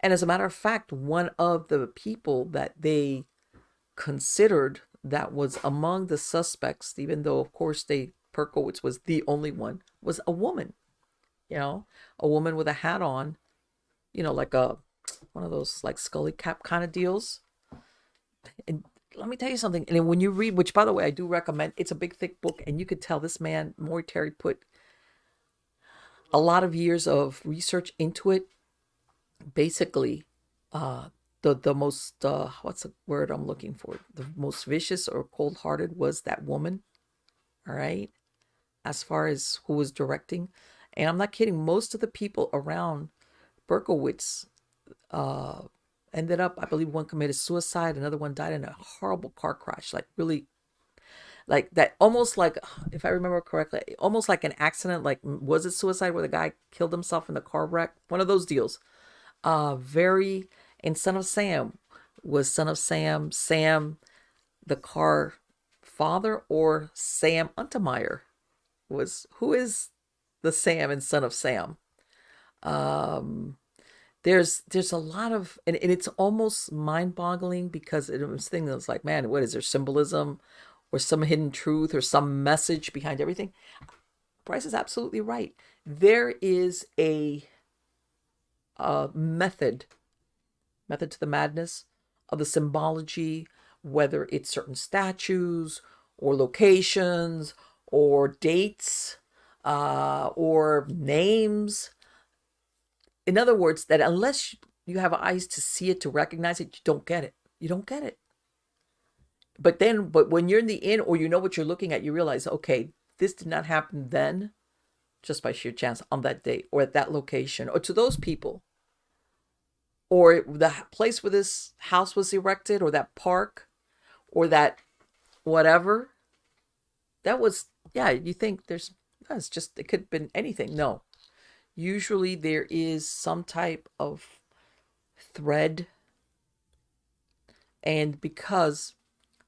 And as a matter of fact, one of the people that they considered that was among the suspects, even though, of course, Perkowitz was the only one, was a woman. A woman with a hat on, like one of those like Scully cap kind of deals. And let me tell you something. And when you read, which by the way, I do recommend, it's a big, thick book, and you could tell this man, Maury Terry, put a lot of years of research into it. Basically, the most what's the word I'm looking for? The most vicious or cold-hearted was that woman. All right, as far as who was directing, and I'm not kidding. Most of the people around Berkowitz ended up, I believe, one committed suicide, another one died in a horrible car crash, like really. Like that, almost like, if I remember correctly, almost like an accident. Like, was it suicide where the guy killed himself in the car wreck? One of those deals. And Son of Sam was Son of Sam, the car father, or Sam Untermeyer who is the Sam in Son of Sam. There's a lot of, and it's almost mind-boggling because it was thing that's like, man, what is there, symbolism or some hidden truth or some message behind everything? Brice is absolutely right. There is a method to the madness of the symbology, whether it's certain statues or locations or dates or names. In other words, that unless you have eyes to see it, to recognize it, you don't get it. You don't get it. But when you're in the inn or you know what you're looking at, you realize, okay, this did not happen then, just by sheer chance, on that date or at that location or to those people. Or the place where this house was erected, or that park, or that whatever. That was, yeah, you think it's just, it could have been anything. No. Usually there is some type of thread. And because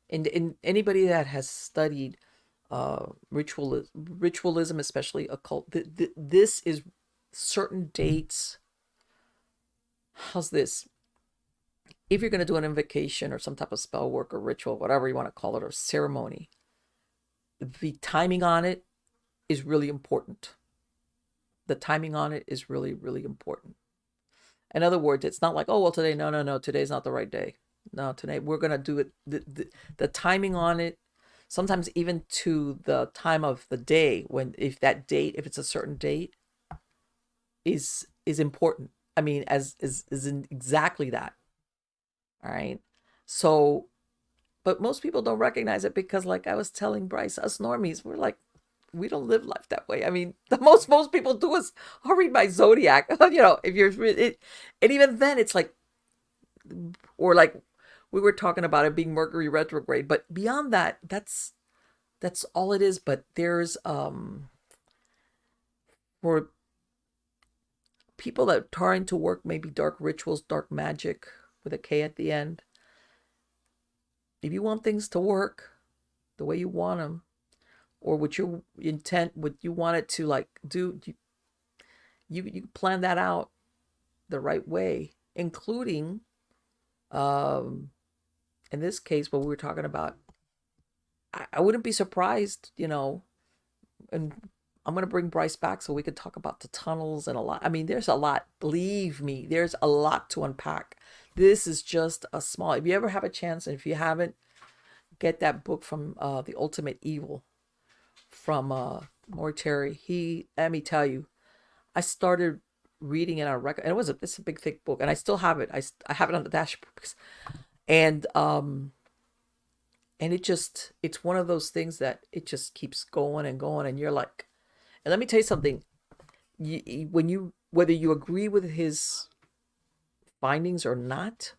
in anybody that has studied ritualism, especially occult, this is certain dates. How's this? If you're going to do an invocation or some type of spell work or ritual, whatever you want to call it, or ceremony, the timing on it is really important. The timing on it is really, really important. In other words, it's not like, oh, well, today, no, today's not the right day. No, today we're going to do it. The timing on it, sometimes even to the time of the day, if it's a certain date, is important. I mean, is in exactly that. All right. So, but most people don't recognize it because, like I was telling Brice, us normies, we're like, we don't live life that way. I mean, the most people do is, I'll read my zodiac. If you're it, and even then, it's like, or like we were talking about it being Mercury retrograde, but beyond that, that's all it is. But there's for people that are trying to work maybe dark rituals, dark magic with a K at the end. If you want things to work the way you want them, or what your intent, what you want it to like do, you plan that out the right way, including in this case what we were talking about. I wouldn't be surprised, and I'm going to bring Brice back so we could talk about the tunnels and a lot. I mean, there's a lot. Believe me, there's a lot to unpack. This is just a small. If you ever have a chance, and if you haven't, get that book from The Ultimate Evil from Mortari. Let me tell you, I started reading it on record, and it's a big thick book, and I still have it. I have it on the dashboard, and it's one of those things that it just keeps going and going, and you're like, and let me tell you something. Whether you agree with his findings or not,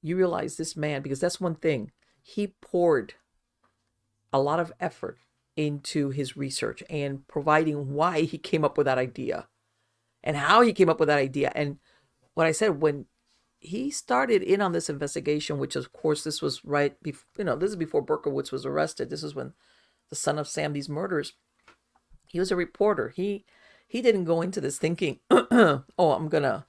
you realize this man, because that's one thing, he poured a lot of effort into his research and providing why he came up with that idea and how he came up with that idea. And what I said, when he started in on this investigation, which of course this was right before, this is before Berkowitz was arrested. This is when the son of Sam, these murders, he was a reporter. He didn't go into this thinking, oh, I'm gonna,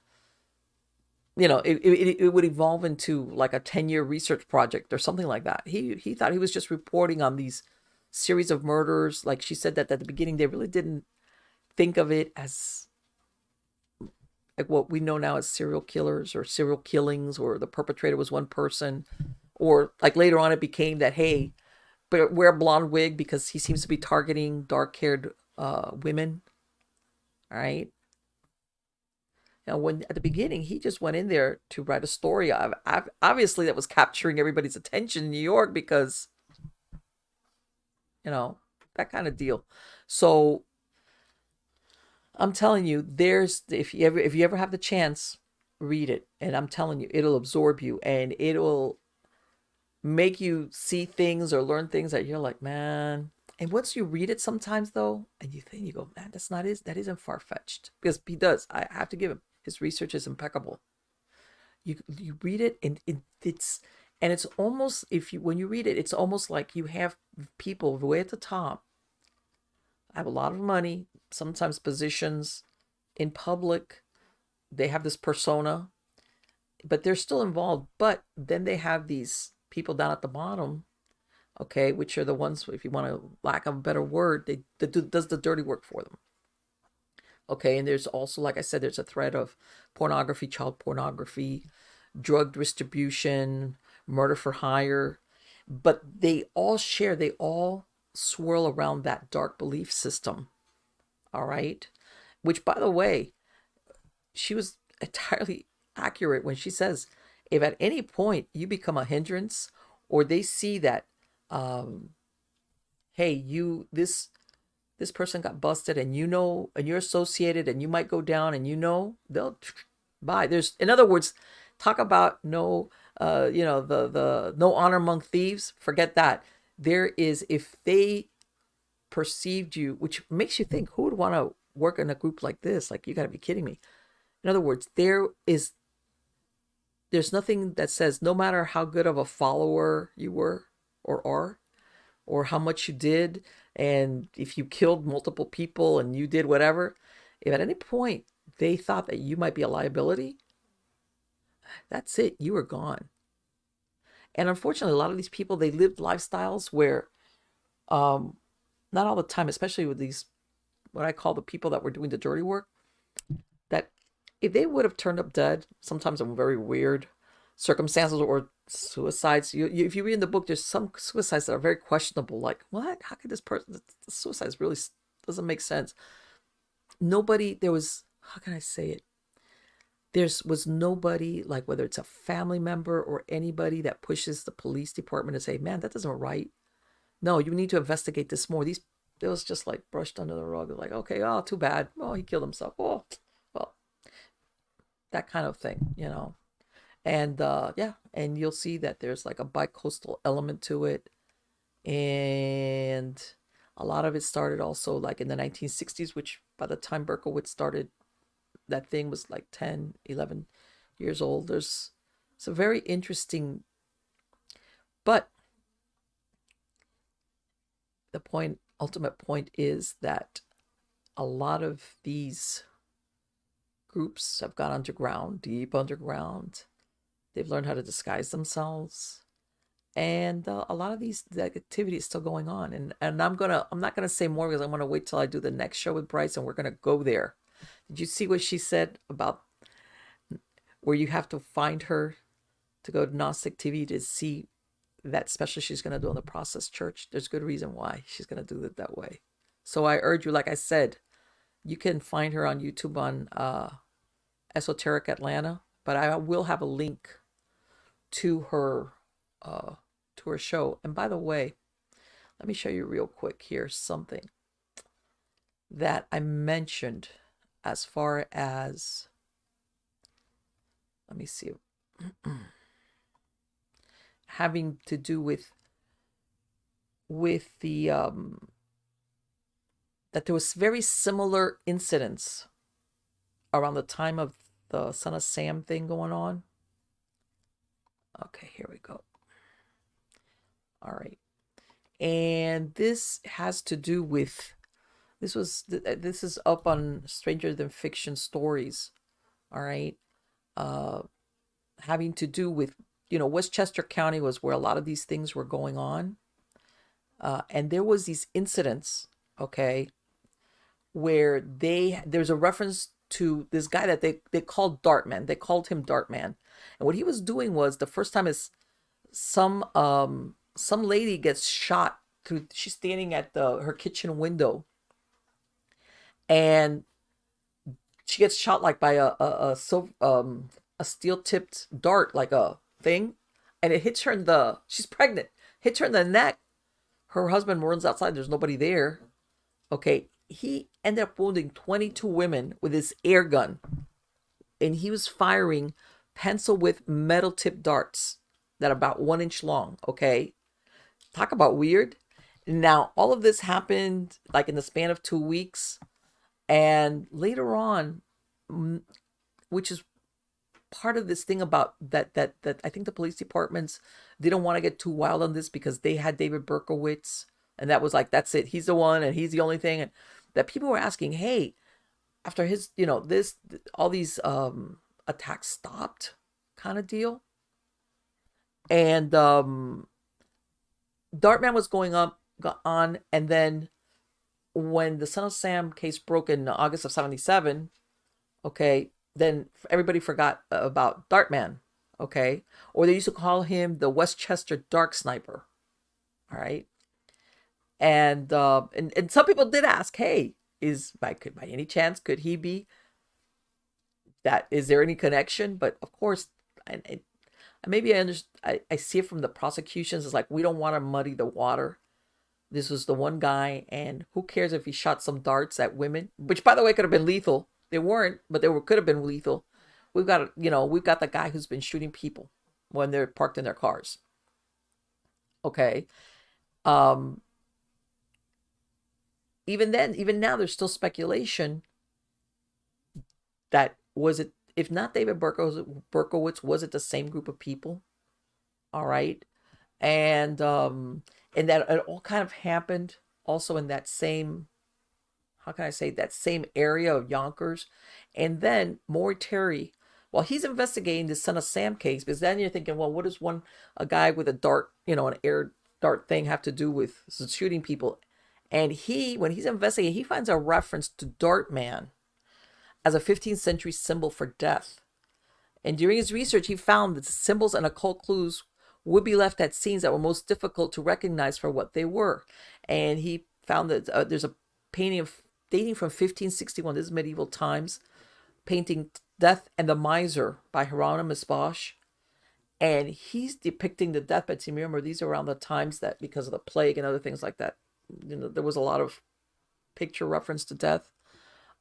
it would evolve into like a 10-year research project or something like that. He thought he was just reporting on these series of murders. Like she said that at the beginning, they really didn't think of it as like what we know now as serial killers or serial killings, or the perpetrator was one person, or like later on it became that, hey, but wear a blonde wig because he seems to be targeting dark-haired women. All right. When at the beginning he just went in there to write a story of, obviously that was capturing everybody's attention in New York because that kind of deal. So I'm telling you, if you ever have the chance, read it, and I'm telling you, it'll absorb you, and it'll make you see things or learn things that you're like, man. And once you read it sometimes though, and you go, man, that isn't far-fetched, because he does. I have to give him, his research is impeccable. You read it, and it's almost, when you read it, it's almost like you have people way at the top have a lot of money, sometimes positions in public. They have this persona, but they're still involved. But then they have these people down at the bottom, okay, which are the ones, if you want to lack of a better word, does the dirty work for them. Okay, and there's also, like I said, there's a thread of pornography, child pornography, drug distribution, murder for hire. But they all swirl around that dark belief system. All right. Which, by the way, she was entirely accurate when she says, if at any point you become a hindrance, or they see that, hey, this person got busted, and and you're associated, and you might go down, and they'll buy. In other words, talk about no, the no honor among thieves. Forget that. There is, if they perceived you, which makes you think, who would want to work in a group like this? Like, you got to be kidding me. In other words, there's nothing that says, no matter how good of a follower you were or are, or how much you did, and if you killed multiple people and you did whatever, if at any point they thought that you might be a liability, that's it. You were gone. And unfortunately, a lot of these people, they lived lifestyles where, not all the time, especially with these, what I call the people that were doing the dirty work, that if they would have turned up dead, sometimes in very weird circumstances, or suicides. If you read in the book, there's some suicides that are very questionable. Like, what? How could this person? The suicide really doesn't make sense. How can I say it? There was nobody, like, whether it's a family member or anybody, that pushes the police department to say, man, that doesn't right. No, you need to investigate this more. It was just like brushed under the rug. Like, okay, oh, too bad. Oh, he killed himself. Oh, well, that kind of thing, And yeah, and you'll see that there's like a bi-coastal element to it. And a lot of it started also like in the 1960s, which by the time Berkowitz started, that thing was like 10, 11 years old. There's it's a very interesting, but the ultimate point is that a lot of these groups have gone underground, deep underground. They've learned how to disguise themselves, and a lot of the activity is still going on. And I'm not gonna say more because I want to wait till I do the next show with Brice, and we're gonna go there. Did you see what she said about where you have to find her to go to Gnostic TV to see that special she's going to do on the Process Church? There's good reason why she's going to do it that way. So I urge you, like I said, you can find her on YouTube on Esoteric Atlanta, but I will have a link to her show. And by the way, let me show you real quick here something that I mentioned as far as, let me see, having to do with the that there was very similar incidents around the time of the Son of Sam thing going on. Okay, here we go. All right. And this has to do with, this is up on Stranger Than Fiction Stories. All right. Having to do with, Westchester County was where a lot of these things were going on. And there was these incidents, okay, where there's a reference to this guy that they called Dartman. They called him Dartman. And what he was doing was, the first time is some lady gets shot through, she's standing at her kitchen window, and she gets shot like by a steel-tipped dart, like a thing, and it hits her she's pregnant, hits her in the neck. Her husband runs outside, there's nobody there. Okay, he ended up wounding 22 women with his air gun, and he was firing pencil with metal tipped darts that are about 1 inch long. Okay, talk about weird. Now all of this happened like in the span of 2 weeks, and later on, which is part of this thing about that I think the police departments didn't want to get too wild on this, because they had David Berkowitz, and that was like, that's it, he's the one and he's the only thing. And that people were asking, hey, after his, all these attacks stopped, kind of deal. And Dartman was going on, and then when the Son of Sam case broke in August of 77, okay, then everybody forgot about Dartman, okay? Or they used to call him the Westchester Dark Sniper, all right? And some people did ask, hey, by any chance, could he be that? Is there any connection? But of course, maybe I see it from the prosecutions. It's like, we don't want to muddy the water. This was the one guy, and who cares if he shot some darts at women, which, by the way, could have been lethal. They weren't, but could have been lethal. We've got the guy who's been shooting people when they're parked in their cars. Okay. Even now, there's still speculation that, was it, if not David Berkowitz, was it the same group of people? All right. And that it all kind of happened also in that same, how can I say, that same area of Yonkers. And then Maury Terry, while he's investigating the Son of Sam case, because then you're thinking, well, what does a guy with a dart, an air dart thing have to do with shooting people? And when he's investigating, he finds a reference to Dartman as a 15th century symbol for death. And during his research, he found that the symbols and occult clues would be left at scenes that were most difficult to recognize for what they were. And he found that there's a painting dating from 1561, this is medieval times, painting Death and the Miser by Hieronymus Bosch. And he's depicting the deathbeds. You remember, these are around the times that, because of the plague and other things like that, there was a lot of picture reference to death,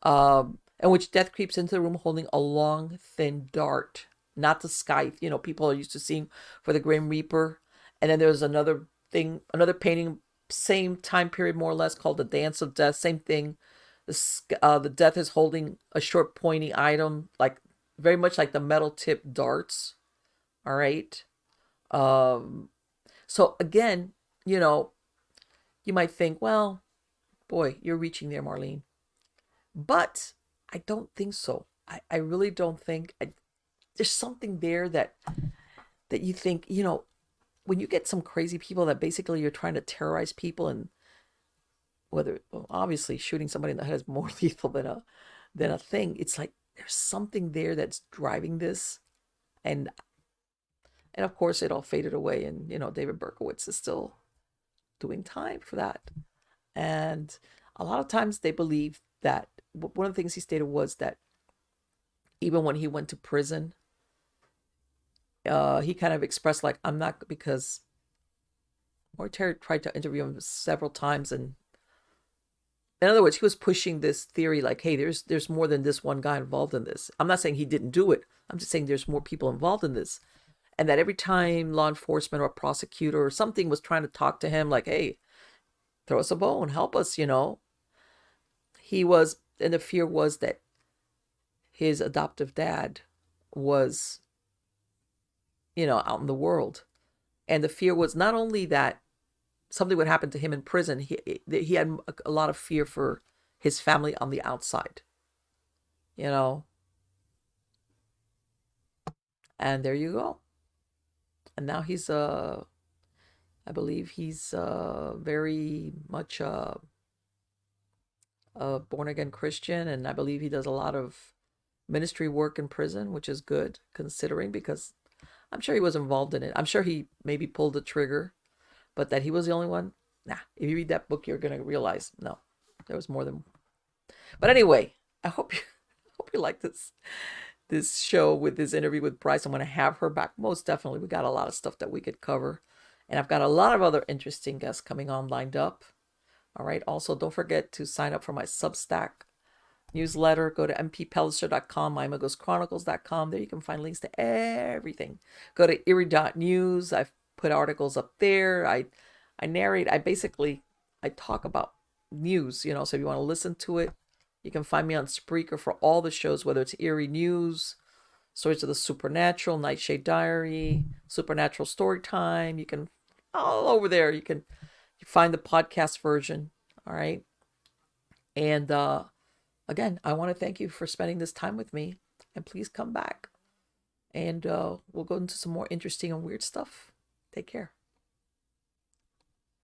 in which death creeps into the room holding a long, thin dart. not the scythe, people are used to seeing for the Grim Reaper. And then there's another thing, another painting, same time period more or less, called the Dance of Death. Same thing. The death is holding a short pointy item, like very much like the metal tip darts. All right. So again, you might think, well, boy, you're reaching there, Marlene. But I don't think so. I really don't think. There's something there that you think, when you get some crazy people that basically you're trying to terrorize people, and obviously shooting somebody in the head is more lethal than a thing. It's like there's something there that's driving this, and of course it all faded away, and David Berkowitz is still doing time for that. And a lot of times they believe that one of the things he stated was that even when he went to prison, he kind of expressed like, I'm not, because Terry tried to interview him several times, and in other words, he was pushing this theory like, hey, there's more than this one guy involved in this. I'm not saying he didn't do it. I'm just saying there's more people involved in this. And that every time law enforcement or a prosecutor or something was trying to talk to him like, hey, throw us a bone, help us, he was, and the fear was that his adoptive dad was, out in the world. And the fear was not only that something would happen to him in prison, he had a lot of fear for his family on the outside, and there you go. And now he's I believe he's very much a born again Christian, and I believe he does a lot of ministry work in prison, which is good considering, because I'm sure he was involved in it. I'm sure he maybe pulled the trigger, but that he was the only one, nah. If you read that book, you're gonna realize no, there was more than. But anyway, I hope you like this show with this interview with Brice. I'm gonna have her back most definitely. We got a lot of stuff that we could cover, and I've got a lot of other interesting guests coming on lined up. All right. Also, don't forget to sign up for my Substack newsletter. Go to mppellicer.com, mymagoschronicles.com. There you can find links to everything. Go to erie.news. I've put articles up there. I narrate. I talk about news, so if you want to listen to it, you can find me on Spreaker for all the shows, whether it's Eerie News, Stories of the Supernatural, Nightshade Diary, Supernatural Storytime. You can, all over there, you find the podcast version. All right. And again, I want to thank you for spending this time with me, and please come back, and we'll go into some more interesting and weird stuff. Take care.